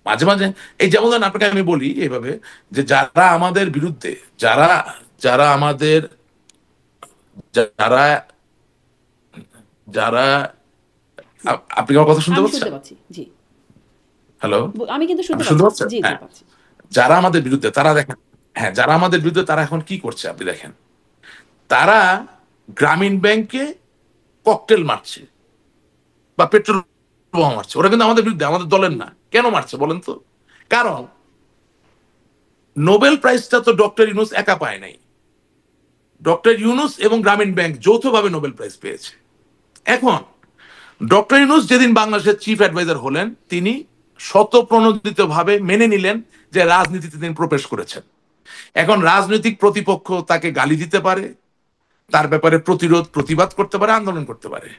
মাঝে মাঝে, এই যেমন ধরেন আপনাকে আমি বলি এইভাবে, যে যারা আমাদের বিরুদ্ধে, যারা যারা আমাদের, যারা যারা হুম, আপনি আমার কথা শুনতে আমি শুনতে পাচ্ছেন? পাচ্ছি, জি। হ্যালো, আমি কিন্তু আপনি শুনতে শুনতে পাচ্ছি, পাচ্ছেন? জি জি হ্যাঁ, পাচ্ছি। যারা আমাদের বিরুদ্ধে, তারা দেখেন, হ্যাঁ, যারা আমাদের বিরুদ্ধে তারা এখন কি করছে আপনি দেখেন, তারা গ্রামীণ ব্যাংকে ককটেল মারছে বা পেট্রোল বোমা মারছে। ওরা কিন্তু আমাদের বিরুদ্ধে, আমাদের দলের না। কেন মারছে বলেন তো? কারণ নোবেল প্রাইজটা তো ডক্টর ইউনুস একা পায় নাই, ডক্টর ইউনুস এবং গ্রামীণ ব্যাংক যৌথভাবে নোবেল প্রাইজ পেয়েছে। এখন ডক্টর ইউনুস যেদিন বাংলাদেশের চিফ অ্যাডভাইজার হলেন, তিনি শতপ্রণোদিত ভাবে মেনে নিলেন যে রাজনীতিতে তিনি প্রবেশ করেছেন। এখন রাজনৈতিক প্রতিপক্ষ তাকে গালি দিতে পারে, তার ব্যাপারে প্রতিরোধ প্রতিবাদ করতে পারে, আন্দোলন করতে পারে,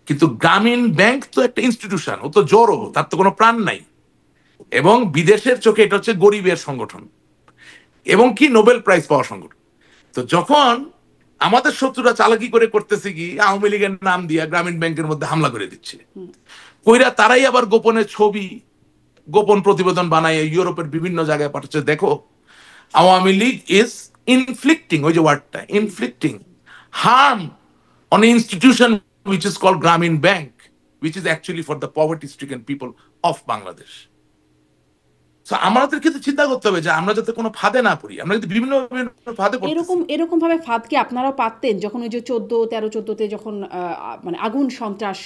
কিন্তু গ্রামীণ ব্যাংক তো একটা ইনস্টিটিউশন, ও তো জড়ো, তার তো কোনো প্রাণ নাই। এবং বিদেশের চোখে এটা হচ্ছে গরিবের সংগঠন, এবং কি নোবেল প্রাইজ পাওয়া সংগঠন। তো যখন আমাদের শত্রুরা চালাকি করে করতেছে কি, আওয়ামী লীগের নাম দিয়া গ্রামীণ ব্যাংকের মধ্যে হামলা করে দিচ্ছে, হুম কইরা তারাই আবার গোপনে ছবি, গোপন প্রতিবেদন বানায় ইউরোপের বিভিন্ন জায়গায় পাঠাচ্ছে, দেখো আওয়ামী লীগ ইজ ইনফ্লিক্টিং, ওই যে ওয়ার্ডটা hmm inflicting, harm on institution which is called Grameen Bank, which is actually for the poverty stricken people of Bangladesh. So আমাদের কিন্তু চিন্তা করতে হবে যে আমরা যাতে কোনো ফাঁদে না পড়ি। আমরা কিন্তু বিভিন্ন বিভিন্ন ফাঁদে পড়তেছি। এরকম ভাবে ফাঁদ কি আপনারাও পাততেন যখন ওই যে 14-13-14 তে যখন মানে আগুন সন্ত্রাস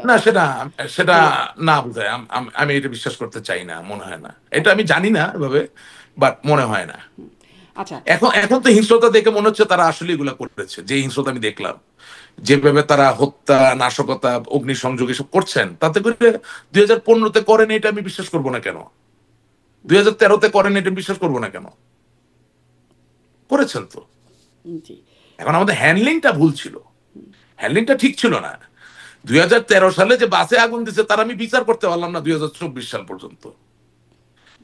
না, সেটা সেটা হলো? না বোধহয়, আমি এটা বিশ্বাস করতে চাই না, মনে হয় না। এটা আমি জানি না এভাবে, বাট মনে হয় না। হুম, আচ্ছা। এখন এখন তো হিংস্রতা দেখে মনে হচ্ছে তারা আসলে এগুলা করেছে, যে হিংস্রতা আমি দেখলাম, যেভাবে তারা হত্যা, নাশকতা, অগ্নিসংযোগ এসব করছেন, তাতে করে 2015-তে করেন এটা আমি বিশ্বাস করবো না কেন? 2013-তে করেন এটা আমি বিশ্বাস করবো না কেন? করেছেন তো। জি। এখন আমাদের হ্যান্ডলিংটা ভুল ছিল, হ্যান্ডলিংটা ঠিক ছিল না। 2013 সালে যে বাসে আগুন দিছে তার আমি বিচার করতে পারলাম না 2024 সাল পর্যন্ত।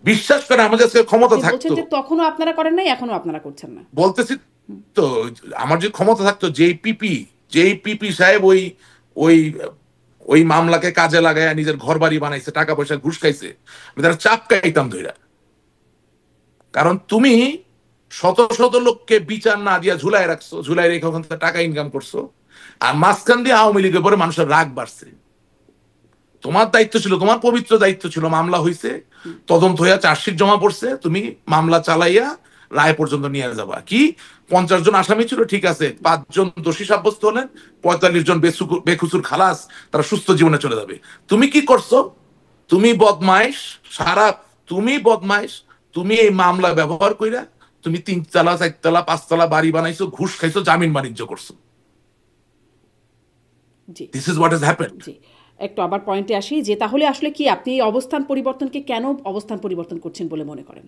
বিশ্বাস করে আমাদের কাছে ক্ষমতা আপনি বলছেন থাকতো, যে তখনও আপনারা করেন নাই, এখনো আপনারা করছেন না। বলতেছি তো, আমার যে ক্ষমতা থাকতো, যেই পিপি সাহেব ওই ওই ওই মামলাকে কাজে লাগায় নিজের ঘর বাড়ি বানাইছে, টাকা পয়সা ঘুষ খাইছে, আমি তারা চাপ খাইতাম ধইরা। কারণ তুমি শত শত লোককে বিচার না দিয়া ঝুলাই রাখছো, ঝুলাই রেখে ওখান থেকে টাকা ইনকাম করছো, আর মাঝখান দিয়ে আওয়ামী লীগের পরে মানুষের রাগ বাড়ছে। তোমার দায়িত্ব ছিল, তোমার পবিত্র দায়িত্ব ছিল, মামলা হয়েছে, তদন্ত হইয়া চার্জশিট জমা পড়ছে, তুমি মামলা চালাইয়া রায় পর্যন্ত নিয়ে যাবা। কি 50 জন আসামি ছিল, ঠিক আছে, 5 জন দোষী সাব্যস্ত হলেন, 45 জন বেকসুর খালাস, তারা সুস্থ জীবনে চলে যাবে। তুমি কি করছো? তুমি বদমাইশ, সারা তুমি বদমাইশ, তুমি এই মামলা ব্যবহার কইরা তুমি 3 তলা 4 তলা 5 তলা বাড়ি বানাইছো, ঘুষ খাইছো, জামিন বাণিজ্য করছো। জি this is what has happened. জি। একটু আবার পয়েন্টে আসি, যে তাহলে আসলে কি আপনি এই অবস্থান পরিবর্তনকে কেন অবস্থান পরিবর্তন করছেন বলে মনে করেন?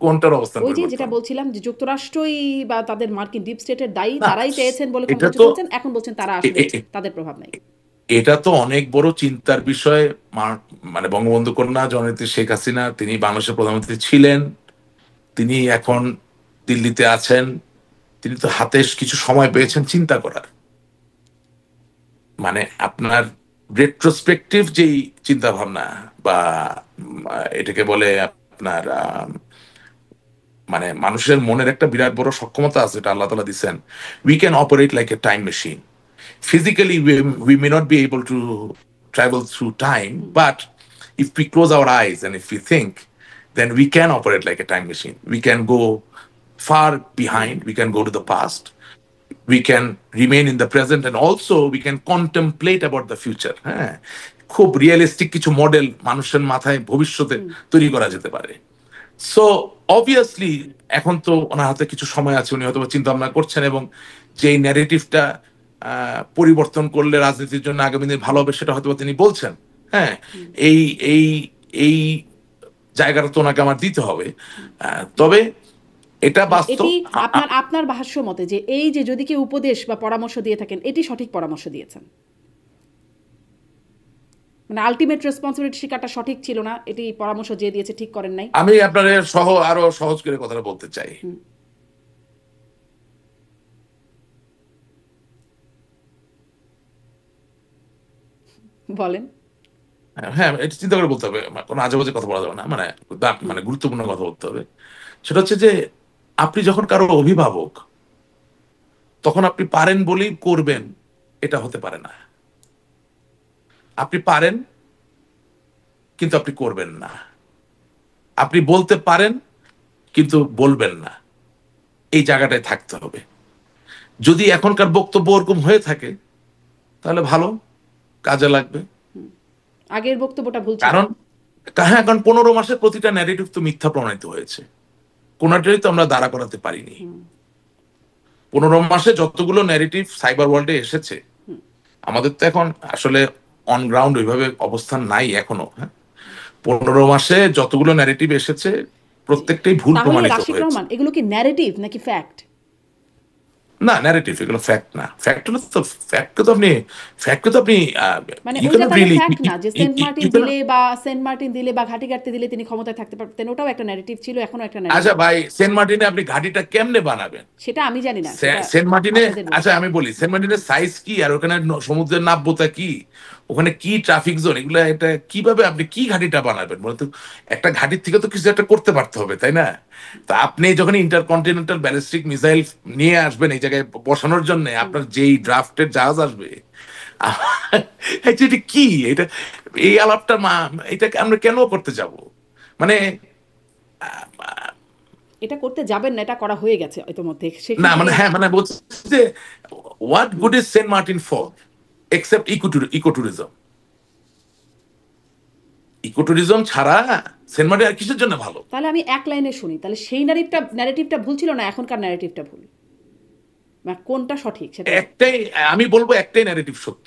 কোনটার অবস্থান ওই যে যেটা পরিবর্তন? বলছিলাম যে যুক্তরাষ্ট্রই বা তাদের মার্কিন ডিপ স্টেটের দায়ী, না, তারাই চেয়েছেন বলে এটা ক্ষমতা তো, চলেছেন, এখন বলছেন তারা আসলে তাদের প্রভাব নাই। এটা তো অনেক বড় চিন্তার বিষয়। মানে বঙ্গবন্ধু কন্যা জননেত্রী শেখ হাসিনা, তিনি বাংলাদেশের প্রধানমন্ত্রী ছিলেন, তিনি এখন দিল্লিতে আছেন, তিনি তো হাতে কিছু সময় পেয়েছেন চিন্তা করার। মানে আপনার রেট্রোস্পেকটিভ যেই চিন্তা ভাবনা, বা এটাকে বলে আপনার মানে মানুষের মনের একটা বিরাট বড় সক্ষমতা আছে, এটা আল্লাহ তাআলা দিচ্ছেন। We can operate like a time machine. Physically, we may not be able to travel through time, but if we close our eyes and if we think, then we can operate like a time machine. We can go far behind, we can go to the past, we can remain in the present and also we can contemplate about the future. হ্যাঁ, খুব realistic কিছু model মানুষের মাথায় ভবিষ্যতে তৈরি করা যেতে পারে। সো অবভিয়াসলি এখন তো ওনার হাতে কিছু সময় আছে, উনি হয়তো চিন্তা ভাবনা করছেন এবং যে ন্যারেটিভটা পরিবর্তন করলে রাজনীতির জন্য আগামী দিন ভালো হবে সেটা হয়তো তিনি বলছেন। হ্যাঁ, এই এই এই জায়গাটা তো ওনাকে আমার দিতে হবে। তবে এটা বাস্তব, এটি আপনার ভাষ্য মতে যে এই যে যদি কেউ উপদেশ বা পরামর্শ দিয়ে থাকেন এটি সঠিক পরামর্শ দিয়েছেন, মানে আলটিমেট রেসপন্সিবিলিটি শিকারটা সঠিক ছিল না, এটি পরামর্শ যে দিয়েছে ঠিক করেন নাই। আমি আপনার আরো সহজ করে কথাটা বলতে চাই। বলেন। হ্যাঁ, এটা চিন্তা করে বলতে হবে, কোনো আজে বাজে কথা বলা যাবে না, মানে মানে গুরুত্বপূর্ণ কথা বলতে হবে। সেটা হচ্ছে যে আপনি যখন কারো অভিভাবক তখন আপনি পারেন বলেই করবেন এটা হতে পারে না। আপনি পারেন কিন্তু আপনি করবেন না, আপনি বলতে পারেন কিন্তু বলবেন না, এই জায়গাটায় থাকতে হবে। যদি এখনকার বক্তব্য ওরকম হয়ে থাকে তাহলে ভালো, কাজে লাগবে। আগের বক্তব্যটা ভুল ছিল। কারণ 15 মাসের প্রতিটা ন্যারেটিভ তো মিথ্যা প্রমাণিত হয়েছে, কোনটাই তো আমরা দাঁড়া করাতে পারিনি। 15 মাসে যতগুলো ন্যারেটিভ সাইবার ওয়ার্ল্ডে এসেছে, আমাদের তো এখন আসলে অন গ্রাউন্ড ওইভাবে অবস্থান নাই এখনো। 15 মাসে যতগুলো ন্যারেটিভ এসেছে প্রত্যেকটাই ভুল প্রমাণিত হয়েছে। এগুলো কি ন্যারেটিভ নাকি ফ্যাক্ট? না, ন্যারেটিভ, এগুলো ফ্যাক্ট না। ফ্যাক্ট তো আপনি মানে ওটা তো ফ্যাক্ট না যে সেন্ট মার্টিন দিলে বা ঘাটিগাড়তে দিলে তিনি ক্ষমতায় থাকতে পারতেন, ওটাও একটা ন্যারেটিভ ছিল, এখনো একটা ন্যারেটিভ। আচ্ছা ভাই, সেন্ট মার্টিনে আপনি ঘাটিটা কেমনে বানাবেন সেটা আমি জানি না। সেন্ট মার্টিনে, আচ্ছা আমি বলি, সেন্ট মার্টিনের সাইজ কি, আর ওখানে সমুদ্রের নাব্যতা কি, ওখানে কি ট্রাফিক জোন, এগুলো এটা কিভাবে আপনি কি ঘাটিটা বানাবেন বলতো? একটা ঘাটির থেকে তো কিছু একটা করতে পারতে হবে, তাই না? তা আপনি যখন ইন্টারকন্টিনেন্টাল ব্যালিস্টিক মিসাইল নিয়ে আসবেন এই জায়গায় বসানোর জন্য, আপনার যেই ড্রাফটের জাহাজ আসবে, এটা কি, এটা এই আলাপটা এটা আমরা কেন করতে যাব? মানে এটা করতে যাবেন না, এটা করা হয়ে গেছে ইতোমধ্যে। না মানে হ্যাঁ, মানে বলছি যে what good is Saint Martin for except ecotourism? Ecotourism ছাড়া সেন্ট মার্টিন আর কিসের জন্য ভালো? তাহলে আমি এক লাইনে শুনি, তাহলে সেই ন্যারেটিভটা ভুল ছিল না, এখনকার ন্যারেটিভটা ভুল, না কোনটা সঠিক সেটা একটাই, আমি বলবো একটাই ন্যারেটিভ সত্য।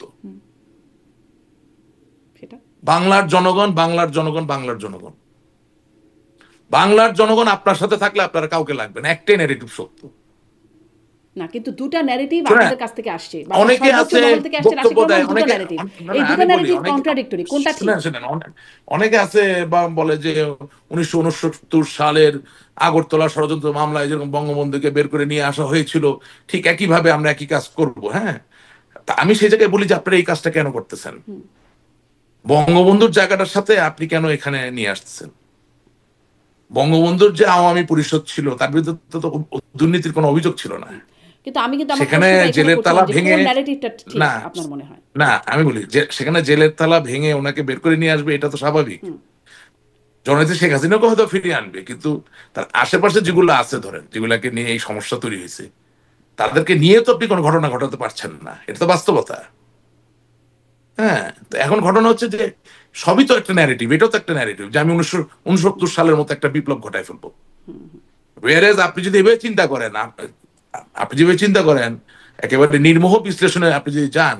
সেটা বাংলার জনগণ, বাংলার জনগণ, বাংলার জনগণ, বাংলার জনগণ আপনার সাথে থাকলে আপনার কাউকে লাগবে না, একটাই ন্যারেটিভ সত্য না। কিন্তু দুটা ন্যারেটিভ আপনাদের কাছ থেকে আসছে, অনেকে আছে বক্তব্য দেয়, এই দুটো ন্যারেটিভ কন্ট্রাডিক্টরি, কোনটা ঠিক? অনেকে আছে বা বলে যে 1969 সালের আগরতলা ষড়যন্ত্র মামলায় যেরকম বঙ্গবন্ধুকে বের করে নিয়ে আসা হয়েছিল, ঠিক একইভাবে আমরা একই কাজ করব। হ্যাঁ, তা আমি সেই জায়গায় বলি যে আপনারা এই কাজটা কেন করতেছেন? বঙ্গবন্ধুর জায়গাটার সাথে আপনি কেন এখানে নিয়ে আসতেছেন? বঙ্গবন্ধুর যে আওয়ামী পরিষদ ছিল তার বিরুদ্ধে তো দুর্নীতির কোনো অভিযোগ ছিল না। কিন্তু আমি কিন্তু সেখানে জেলের তালা ভেঙে, না আপনার মনে হয় না, আমি বলি যে সেখানে জেলের তালা ভেঙে ওনাকে বের করে নিয়ে আসবে, এটা তো স্বাভাবিক। জননেত্রী শেখ হাসিনাকে হয়তো ফিরিয়ে আনবে, কিন্তু তার আশেপাশে যেগুলো আছে, ধরেন যেগুলাকে নিয়ে এই সমস্যা তৈরি হয়েছে, তাদেরকে নিয়ে তো আপনি কোনো ঘটনা ঘটাতে পারছেন না, এটা তো বাস্তবতা। হ্যাঁ, তো এখন ঘটনা হচ্ছে যে সবই তো একটা ন্যারেটিভ, এটাও তো একটা ন্যারেটিভ যে আমি 1969 সালের মতো একটা বিপ্লব ঘটায় ফেলবো। ওয়ারেজ আপনি যদি এভাবে চিন্তা করেন, আপনি যেভাবে চিন্তা করেন একেবারে নির্মোহ বিশ্লেষণে আপনি যদি যান,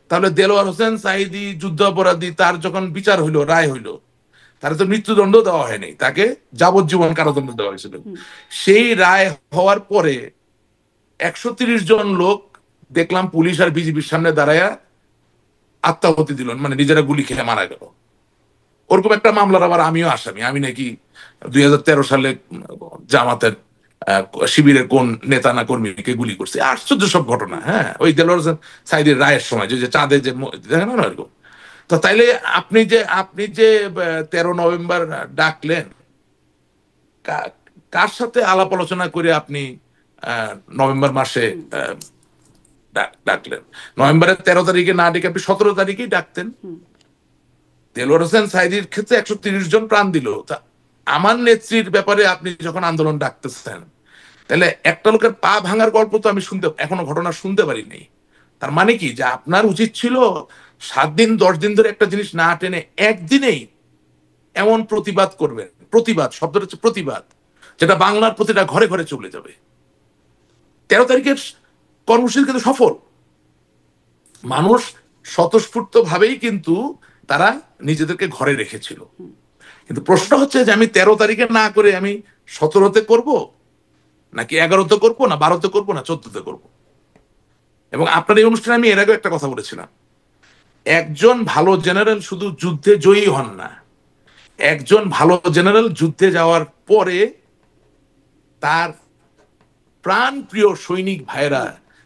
তাহলে দেলোয়ার হোসেন সাঈদী যুদ্ধাপরাধী, তার যখন বিচার হইলো, রায় হইলো, তার তো মৃত্যুদণ্ড দেওয়া হয়নি, তাকে যাবজ্জীবন কারাদণ্ড দেওয়া হয়েছিল। সেই রায় হওয়ার পরে 130 জন লোক দেখলাম পুলিশ আর বিজিবির সামনে দাঁড়ায়া আত্মাহুতি দিল, মানে নিজেরা গুলি খেলে মারা গেল। ওরকম একটা মামলার আবার আমিও আসামি, আমি নাকি 2013 সালে জামাতের শিবিরের কোন নেতা না কর্মীকে গুলি করছে। আশ্চর্য সব ঘটনা। হ্যাঁ, ওই দেলোয়ার হোসেন সাঈদীর রায়ের সময় যে চাঁদে যে দেখেন না এরকম। তো তাইলে আপনি যে 13 নভেম্বর ডাকলেন, কার সাথে আলাপ আলোচনা করে আপনি নভেম্বর মাসে ডাকলেন? নভেম্বরের 13 তারিখে না ডেকে আপনি 17 তারিখেই ডাকতেন। দেলোয়ার হোসেন সাঈদীর ক্ষেত্রে 130 জন প্রাণ দিল। তা আমার নেত্রীর ব্যাপারে আপনি যখন আন্দোলন ডাকতেছেন, তাহলে একটা লোকের পা ভাঙার গল্প তো আমি এখনো ঘটনা শুনতে পারি নাই। তার মানে কি যে আপনার উচিত ছিল 7 দিন 10 দিন ধরে একটা জিনিস না টেনে একদিনেই এমন প্রতিবাদ করবেন, প্রতিবাদ শব্দটা হচ্ছে প্রতিবাদ, যেটা বাংলার প্রতিটা ঘরে ঘরে চলে যাবে। 13 তারিখের কর্মসূচি কিন্তু সফল, মানুষ স্বতঃস্ফূর্ত ভাবেই কিন্তু তারা নিজেদেরকে ঘরে রেখেছিল। কিন্তু প্রশ্ন হচ্ছে যে আমি 13 তারিখে না করে আমি 17তে করব, নাকি 11তে করবো, না 12তে করবো, না 14তে করবো। এবং আপনার এই অনুষ্ঠানে আমি এর আগে একটা কথা বলেছিলাম, একজন ভালো জেনারেল শুধু যুদ্ধে জয়ী হন না, একজন ভালো জেনারেল যুদ্ধে যাওয়ার পরে তার প্রাণ প্রিয় সৈনিক ভাইরা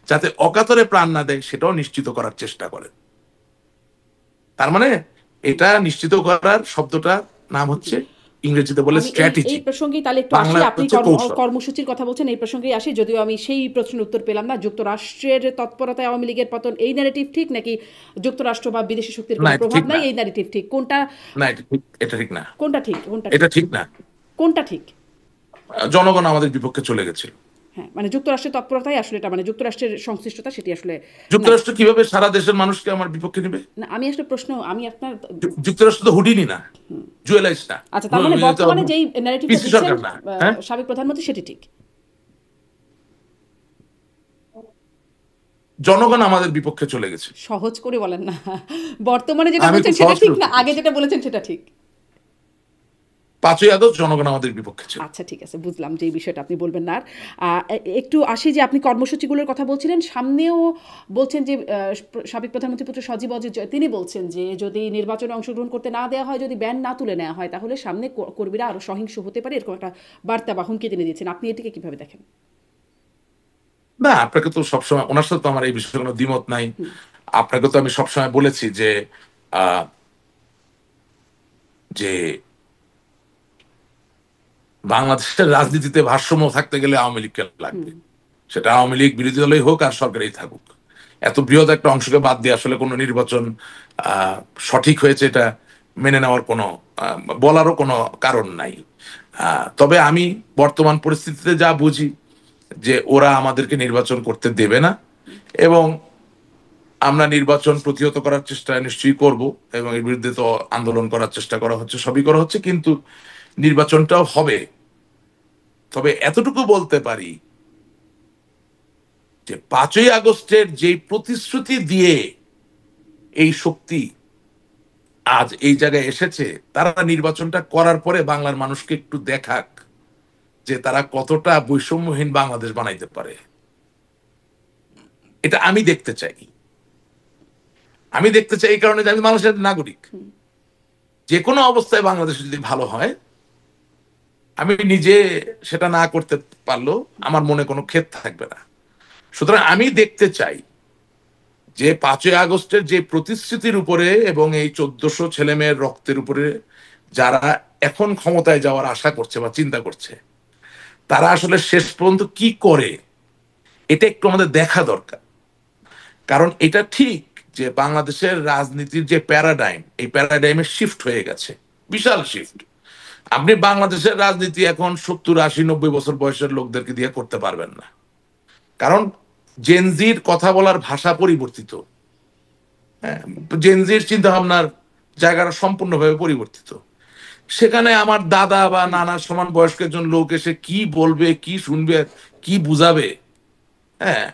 যাতে অকাতরে প্রাণ না দেয় সেটাও নিশ্চিত করার চেষ্টা করেন। তার মানে এটা নিশ্চিত করার শব্দটা নাম হচ্ছে ইংরেজিতে বলে আমি স্ট্র্যাটেজি, এই প্রসঙ্গেই তাহলে একটু আসি, বাংলা আপনি হচ্ছে কৌশল। কর্মসূচির কথা বলছেন, এই প্রসঙ্গেই আসি, যদিও আমি সেই প্রশ্নের উত্তর পেলাম না। যুক্তরাষ্ট্রের তৎপরতায় আওয়ামী লীগের পতন, এই ন্যারেটিভ ঠিক, নাকি যুক্তরাষ্ট্র বা বিদেশি শক্তির না কোনো এটা প্রভাব ঠিক নাই, না, এই ন্যারেটিভ ঠিক? কোনটা না এটা ঠিক, এটা ঠিক না, কোনটা ঠিক? কোনটা এটা ঠিক? ঠিক না। কোনটা ঠিক? জনগণ আমাদের বিপক্ষে চলে গেছিল। হ্যাঁ, মানে যুক্তরাষ্ট্রের তৎপরতাই আসলে এটা, মানে যুক্তরাষ্ট্রের সংশ্লিষ্টতা সেটি আসলে নাই। যুক্তরাষ্ট্র কিভাবে সারা দেশের মানুষকে আমার বিপক্ষে নেবে? না, আমি আসলে প্রশ্ন, আমি আপনার যুক্তরাষ্ট্র তো হুডিনি না, জুয়েলাইস না, আচ্ছা, তার মানে বর্তমানে যেই ন্যারেটিভটা পিসি দিচ্ছেন সরকার না। হ্যাঁ, সাবেক প্রধানমন্ত্রী, সেটি ঠিক? জনগণ আমাদের বিপক্ষে চলে গেছে। সহজ করে বলেন না। বর্তমানে যেটা আমি বলছেন খুব সেটা সহজ ঠিক, করে না উত্তর আগে দিচ্ছি। যেটা বলেছেন সেটা ঠিক? 5ই আগস্ট জনগণ আমাদের বিপক্ষে ছিল। আচ্ছা, ঠিক আছে, বুঝলাম যে এই বিষয়টা আপনি বলবেন না আর। একটু আসি যে আপনি কর্মসূচিগুলোর কথা বলছিলেন, সামনেও বলছেন যে সাবেক প্রধানমন্ত্রী পুত্র সজীব অজিত তিনি বলছেন যে যদি নির্বাচনে অংশগ্রহণ করতে না দেওয়া হয়, যদি ব্যান না তুলে নেওয়া হয়, তাহলে সামনে কর্মীরা আরো সহিংস হতে পারে, এরকম একটা বার্তা বা হুমকি তিনি দিচ্ছেন। আপনি এটিকে কিভাবে দেখেন? না, আপনাকে তো সবসময়, ওনার সাথে তো আমার এই বিষয়ে কোনো দ্বিমত নাই। আপনাকে তো আমি সবসময় বলেছি যে আহ, যে বাংলাদেশের রাজনীতিতে ভারসাম্য থাকতে গেলে আওয়ামী লীগকে লাগবে, সেটা আওয়ামী লীগ বিরোধী দলই হোক আর সরকারেই থাকুক। এত বৃহৎ একটা অংশকে বাদ দিয়ে আসলে কোনো নির্বাচন সঠিক হয়েছে এটা মেনে নেওয়ার কোনো বলারও কোনো কারণ নাই। তবে আমি বর্তমান পরিস্থিতিতে যা বুঝি যে ওরা আমাদেরকে নির্বাচন করতে দেবে না, এবং আমরা নির্বাচন প্রতিহত করার চেষ্টা নিশ্চয়ই করব, এবং এর বিরুদ্ধে তো আন্দোলন করার চেষ্টা করা হচ্ছে, সবই করা হচ্ছে, কিন্তু নির্বাচনটাও হবে। তবে এতটুকু বলতে পারি যে 5ই আগস্টের যে প্রতিশ্রুতি দিয়ে এই শক্তি আজ এই জায়গায় এসেছে, তারা নির্বাচনটা করার পরে বাংলার মানুষকে একটু দেখাক যে তারা কতটা বৈষম্যহীন বাংলাদেশ বানাইতে পারে। এটা আমি দেখতে চাই। আমি দেখতে চাই এই কারণে যে আমি বাংলাদেশের নাগরিক। যে কোনো অবস্থায় বাংলাদেশ যদি ভালো হয়, আমি নিজে সেটা না করতে পারলেও আমার মনে কোনো ক্ষেত থাকবে না। সুতরাং আমি দেখতে চাই যে 5ই আগস্টের যে প্রতিশ্রুতির উপরে এবং এই 1400 ছেলে মেয়ের রক্তের উপরে যারা এখন ক্ষমতায় যাওয়ার আশা করছে বা চিন্তা করছে, তারা আসলে শেষ পর্যন্ত কি করে এটা একটু আমাদের দেখা দরকার। কারণ এটা ঠিক যে বাংলাদেশের রাজনীতির যে প্যারাডাইম, এই প্যারাডাইমে শিফট হয়ে গেছে, বিশাল শিফট। আপনি বাংলাদেশের রাজনীতি এখন 70 80 90 বছর বয়সের লোকদেরকে দিয়ে করতে পারবেন না, কারণ জেনজির কথা বলার ভাষা পরিবর্তিত। হ্যাঁ, জেনজির চিন্তা ভাবনার জায়গাটা সম্পূর্ণভাবে পরিবর্তিত। সেখানে আমার দাদা বা নানার সমান বয়স্ক একজন লোক এসে কি বলবে, কি শুনবে, কি বুঝাবে, হ্যাঁ,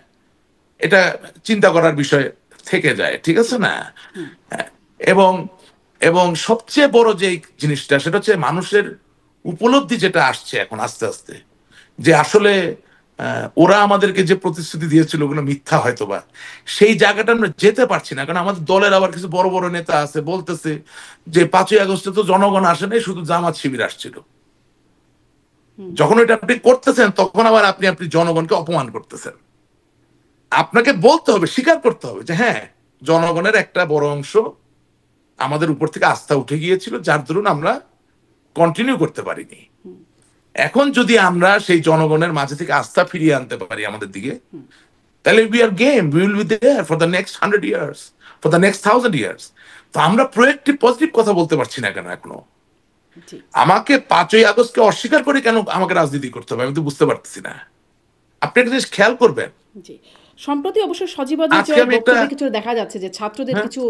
এটা চিন্তা করার বিষয় থেকে যায়, ঠিক আছে না? হ্যাঁ, এবং এবং সবচেয়ে বড় যে জিনিসটা সেটা হচ্ছে মানুষের উপলব্ধি যেটা আসছে এখন আস্তে আস্তে, যে আসলে ওরা আমাদেরকে যে প্রতিশ্রুতি দিয়েছিল ওগুলো মিথ্যা হয়তো বা, সেই জায়গাটা আমরা যেতে পারছি না। কারণ আমাদের দলের আবার কিছু বড় বড় নেতা আছে বলতেছে যে 5ই আগস্টে তো জনগণ আসে নাই, শুধু জামাত শিবির আসছিল। যখন এটা আপনি করতেছেন তখন আবার আপনি আপনি জনগণকে অপমান করতেছেন। আপনাকে বলতে হবে, স্বীকার করতে হবে যে হ্যাঁ, জনগণের একটা বড় অংশ আমাদের উপর থেকে আস্থা উঠে গিয়েছিল, যার দরুন আমরা কন্টিনিউ করতে পারিনি। এখন যদি আমরা সেই জনগণের মাঝে থেকে আস্থা ফিরিয়ে আনতে পারি আমাদের দিকে, তাহলে we are game, we will be there for the next 100 years, for the next 1000 years. তো আমরা প্রোয়েক্টিভ পজিটিভ কথা বলতে পারছি না কেন এখনো? জি। আমাকে 5ই আগস্টকে অস্বীকার করে কেন আমাকে রাজনীতি করতে হবে, আমি তো বুঝতে পারতেছি না। আপনি একটা জিনিস খেয়াল করবেন, জি। সম্প্রতি অবশ্য সজীবদের আজকে জয়ের আমি একটা, বক্তব্যে কিছু দেখা যাচ্ছে যে ছাত্রদের হ্যাঁ, কিছু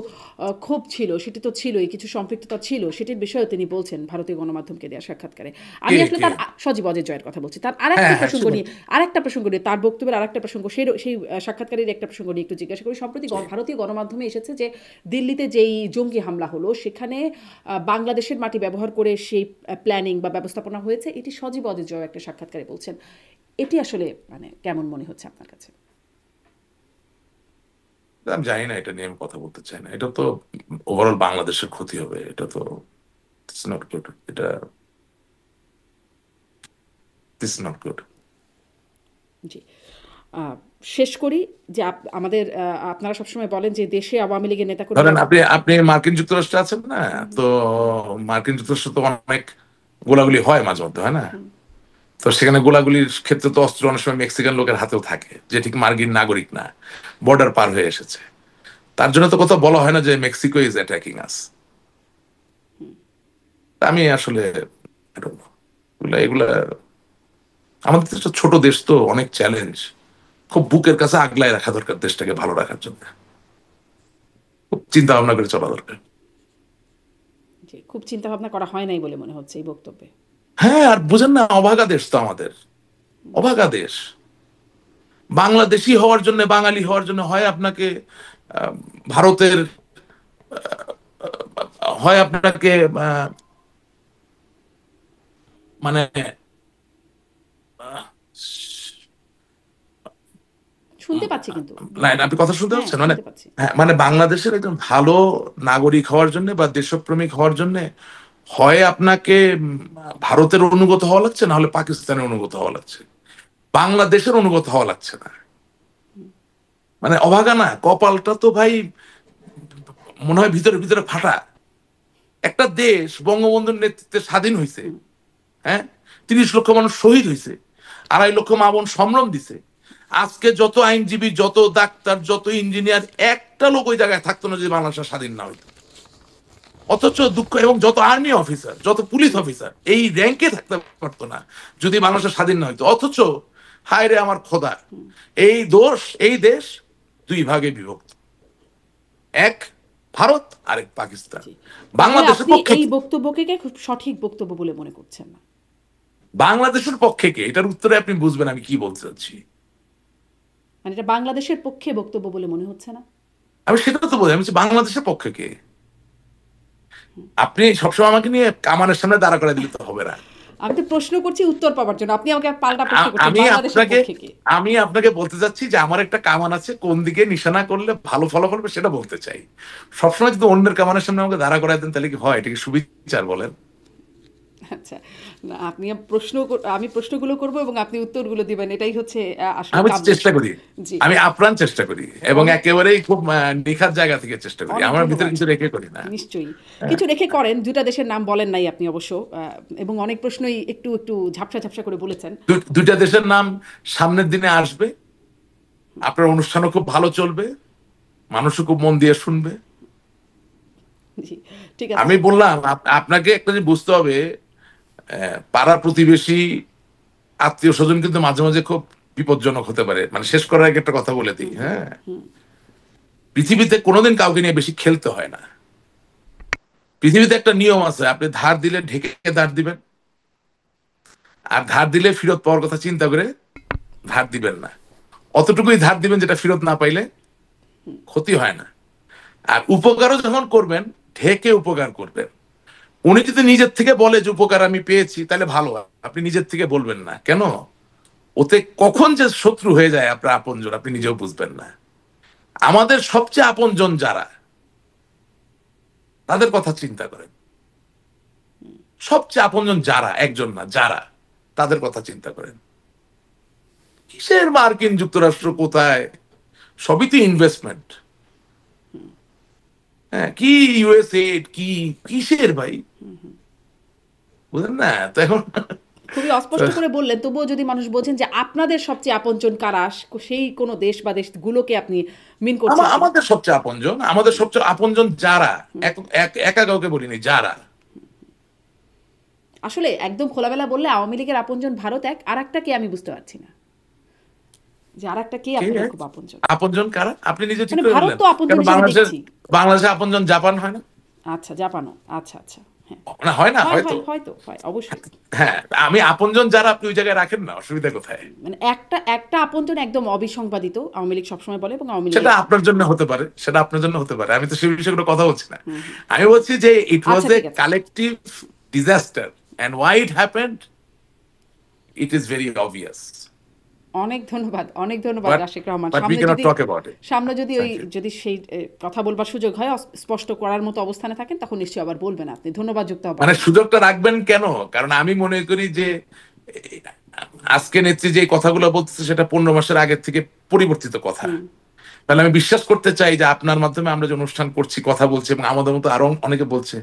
ক্ষোভ ছিল, সেটি তো ছিলই, কিছু সম্পৃক্ততা ছিল, সেটির বিষয়েও তিনি বলছেন ভারতীয় গণমাধ্যমকে দেওয়া সাক্ষাৎকারে। আমি কে আসলে কে তার সজীবদের জয়ের কথা বলছি। তার হ্যাঁ আরেকটি হ্যাঁ প্রসঙ্গ শুনুন, নিয়ে, তার বক্তব্যের আরেকটা প্রসঙ্গ, সেই সাক্ষাৎকারের একটা প্রসঙ্গ নিয়ে একটু জিজ্ঞাসা করি। সম্প্রতি ভারতীয় গণমাধ্যমে এসেছে যে দিল্লিতে যেই জঙ্গি হামলা হলো সেখানে বাংলাদেশের মাটি ব্যবহার করে সেই প্ল্যানিং বা ব্যবস্থাপনা হয়েছে, এটি সজীবদের জয় একটা সাক্ষাৎকারে বলছেন। এটি আসলে মানে কেমন মনে হচ্ছে আপনার কাছে? আমি জানি না, এটা নিয়ে আমি কথা বলতে চাই না। এটা তো ওভারঅল বাংলাদেশের ক্ষতি হবে, এটা তো ইটস নট গুড, এটা দিস নট গুড। জি। শেষ করি যে আমাদের আপনারা সবসময় বলেন যে দেশে আওয়ামী লীগের ধরেন নেতাকর্মীরা। আপনি আপনি মার্কিন যুক্তরাষ্ট্রে আছেন না, তো মার্কিন যুক্তরাষ্ট্রে তো অনেক গোলাগুলি হয় মাঝে মধ্যে, হয় না? তো সেখানে গোলাগুলির ক্ষেত্রে তো অস্ত্র অনেক সময় মেক্সিকান লোকের হাতেও থাকে, যে ঠিক মার্কিন নাগরিক না, বর্ডার পার হয়ে এসেছে। তার জন্য তো কথা বলা হয় না যে মেক্সিকো ইজ অ্যাটাকিং আস। আমি আসলে I don't know, এগুলা আমাদের তো একটা ছোট দেশ, তো অনেক চ্যালেঞ্জ, খুব বুকের কাছে আগলায় রাখা দরকার দেশটাকে ভালো রাখার জন্য, খুব চিন্তা ভাবনা করে চলা দরকার। জি, খুব চিন্তা ভাবনা করা হয় নাই বলে মনে হচ্ছে এই বক্তব্যে। হ্যাঁ, আর বুঝেন না, অভাগা দেশ তো আমাদের, অভাগা দেশ। বাংলাদেশি হওয়ার জন্য, বাঙালি হওয়ার জন্য হয় আপনাকে আহ, ভারতের, হয় আপনাকে মানে আহ, শুনতে পাচ্ছি কিন্তু না বলতে না, আপনি থাকুন। কথা শুনতে হ্যাঁ, পাচ্ছেন মানে, শুনতে পাচ্ছি। হ্যাঁ মানে বাংলাদেশের একজন ভালো নাগরিক হওয়ার জন্য বা দেশপ্রেমিক হওয়ার জন্য হয় আপনাকে ভারতের অনুগত হওয়া লাগছে, না হলে পাকিস্তানের অনুগত হওয়া লাগছে, বাংলাদেশের অনুগত হওয়া লাগছে না। মানে অভাগা না, কপালটা তো ভাই মনে হয় ভিতরে ভিতরে ফাটা। একটা দেশ বঙ্গবন্ধুর নেতৃত্বে স্বাধীন হয়েছে, হ্যাঁ, 30 লক্ষ মানুষ শহীদ হয়েছে, 2.5 লক্ষ মা বোন সম্ভ্রম দিছে। আজকে যত আইনজীবী, যত ডাক্তার, যত ইঞ্জিনিয়ার, একটা লোক ওই জায়গায় থাকতো না যদি বাংলাদেশ স্বাধীন না হইতো। অথচ দুঃখ, এবং যত আর্মি অফিসার, যত পুলিশ অফিসার এই র্যাঙ্কে থাকতে পারতো না যদি বাংলাদেশ স্বাধীন না হইতো। অথচ হায় রে আমার খোদা, এই দেশ দুই ভাগে বিভক্ত, এক ভারত, আরেক পাকিস্তান। জি। তাহলে বাংলাদেশের আপনি পক্ষে এই কি? বক্তব্যকে খুব সঠিক বক্তব্য বলে মনে করছেন না? বাংলাদেশের পক্ষে কে, এটার উত্তরে আপনি বুঝবেন আমি কি বলতে চাচ্ছি। মানে এটা বাংলাদেশের পক্ষে বক্তব্য বলে মনে হচ্ছে না? আমি সেটা তো বলি, আমি বলছি বাংলাদেশের পক্ষে কে। আপনি সবসময় আমাকে নিয়ে কামানের সামনে দাঁড়া করে দিলে তো হবে না। আমি তো প্রশ্ন করছি উত্তর পাওয়ার জন্য, আপনি আমাকে পাল্টা প্রশ্ন করছেন আমি বাংলাদেশের আপনাকে, পক্ষে কে। বলতে চাচ্ছি যে আমার একটা কামান আছে, কোন দিকে নিশানা করলে ভালো ফলাফল হবে সেটা বলতে চাই। সবসময় যদি অন্যের কামানের সামনে আমাকে দাঁড়া করাই দেন তাহলে কি হয়? এটা কি সুবিচার বলেন? আচ্ছা, না আপনি আমি প্রশ্নগুলো করব এবং আপনি উত্তরগুলো দিবেন, এটাই হচ্ছে আসলে আমি কাম্য চেষ্টা বিষয়। করি, জি। আমি আপ্রাণ চেষ্টা করি, এবং অনেক একেবারেই খুব নিখাত জায়গা থেকে চেষ্টা করি, অনেক আমার ভিতরে ধন্যবাদ। কিছু রেখে করি না। নিশ্চয়ই হ্যাঁ। কিছু রেখে করেন, দুটা দেশের নাম বলেন নাই আপনি অবশ্য, এবং অনেক প্রশ্নই একটু একটু ঝাপসা ঝাপসা করে বলেছেন। দুইটা দেশের নাম সামনের দিনে আসবে, আপনার অনুষ্ঠানও খুব ভালো চলবে, মানুষও খুব মন দিয়ে শুনবে। জি, ঠিক আছে। আমি বললাম আপনাকে একটা জিনিস বুঝতে হবে, পাড়া প্রতিবেশী, আত্মীয় স্বজন কিন্তু মাঝে মাঝে খুব বিপজ্জনক হতে পারে। মানে শেষ করার আগে একটা কথা বলে দিই, হ্যাঁ, পৃথিবীতে কোনোদিন কাউকে নিয়ে বেশি খেলতে হয় না। পৃথিবীতে একটা নিয়ম আছে, আপনি ধার দিলে ঢেকে ধার দিবেন, আর ধার দিলে ফেরত পাওয়ার কথা চিন্তা করে ধার দিবেন না। অতটুকুই ধার দিবেন যেটা ফেরত না পাইলে ক্ষতি হয় না। আর উপকারও যখন করবেন, ঢেকে উপকার করবেন। উনি যদি নিজের থেকে বলে যে উপকার আমি পেয়েছি, তাহলে ভালো, আপনি নিজের থেকে বলবেন না কেন? ওতে কখন যে শত্রু হয়ে যায় আপনার আপনজন আপনি নিজেও বুঝবেন না। আমাদের সবচেয়ে আপনজন যারা, তাদের কথা চিন্তা করেন। সবচেয়ে আপনজন যারা, একজন না যারা, তাদের কথা চিন্তা করেন। কিসের মার্কিন যুক্তরাষ্ট্র, কোথায়? সবই তো ইনভেস্টমেন্ট। হ্যাঁ, কি ইউএসএ, কি কিসের ভাই, বুঝলেন না তো এখন। খুবই অস্পষ্ট করে বললেন, তবুও যদি মানুষ বোঝেন যে আপনাদের সবচেয়ে আপনজন কারা, সেই কোনো দেশ বা দেশগুলোকে আপনি মিন করছেন কিনা। আমাদের সবচেয়ে আপনজন, আমাদের সবচেয়ে আপনজন যারা, একা কাউকে বলিনি, যারা। আসলে একদম খোলামেলা বললে আওয়ামী লীগের আপনজন ভারত এক, আর একটাকে আমি বুঝতে পারছি না। যে আরেকটা কে কে আপনাদের এক? খুব আপনজন? আপনজন কারা? আপনি নিজে ঠিক মানে করে ভারত বললেন। তো আপনজন কারণ হিসেবে দেখছি। বাংলাদেশে আপনজন জাপান হয় না? আচ্ছা, জাপানও। আচ্ছা, আচ্ছা। হ্যাঁ। না হয় না, হয়, হয়তো। হয়, হয়তো, হয় অবশ্যই। হ্যাঁ, আমি আপনজন যারা আপনি ওই জায়গায় রাখেন না, অসুবিধা কোথায়? মানে একটা আপনজন একদম অবিসংবাদিত আওয়ামী লীগ সবসময় বলে এবং আওয়ামী সেটা লীগের আপনার জন্য হতে পারে, সেটা আপনার জন্য হতে পারে। আমি তো সেই বিষয়ে কোনো কথা বলছি না। হুম, হুম। আমি বলছি যে ইট ওয়াজ আচ্ছা এ ঠিক আছে। Collective disaster and why it happened it is very obvious, অনেক ধন্যবাদ but Rashik Rahman. But we cannot talk about it. সামনে যদি থ্যাংক ইউ। যদি সেই কথা বলবার সুযোগ হয়, স্পষ্ট করার মতো অবস্থানে থাকেন, তখন নিশ্চয়ই আবার বলবেন আপনি। ধন্যবাদ যুক্ত হবো মানে আপনার সাথে। সুযোগটা রাখবেন কেন? কারণ আমি মনে করি যে আজকে নেত্রী যে কথাগুলো বলতেছে সেটা 15 মাসের আগের থেকে পরিবর্তিত কথা। হুম। তাহলে আমি বিশ্বাস করতে চাই যে আপনার মাধ্যমে আমরা যে অনুষ্ঠান করছি, কথা বলছি, এবং আমাদের মতো আরো অনেকে বলছে,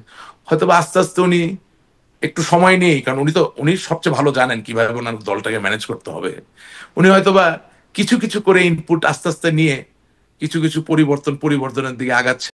হয়তো বা আস্তে আস্তে উনি একটু সময় নেই, কারণ উনি সবচেয়ে ভালো জানেন কিভাবে ওনার দলটাকে ম্যানেজ করতে হবে। উনি হয়তো বা কিছু কিছু করে ইনপুট আস্তে আস্তে নিয়ে কিছু কিছু পরিবর্তনের দিকে আগাচ্ছে।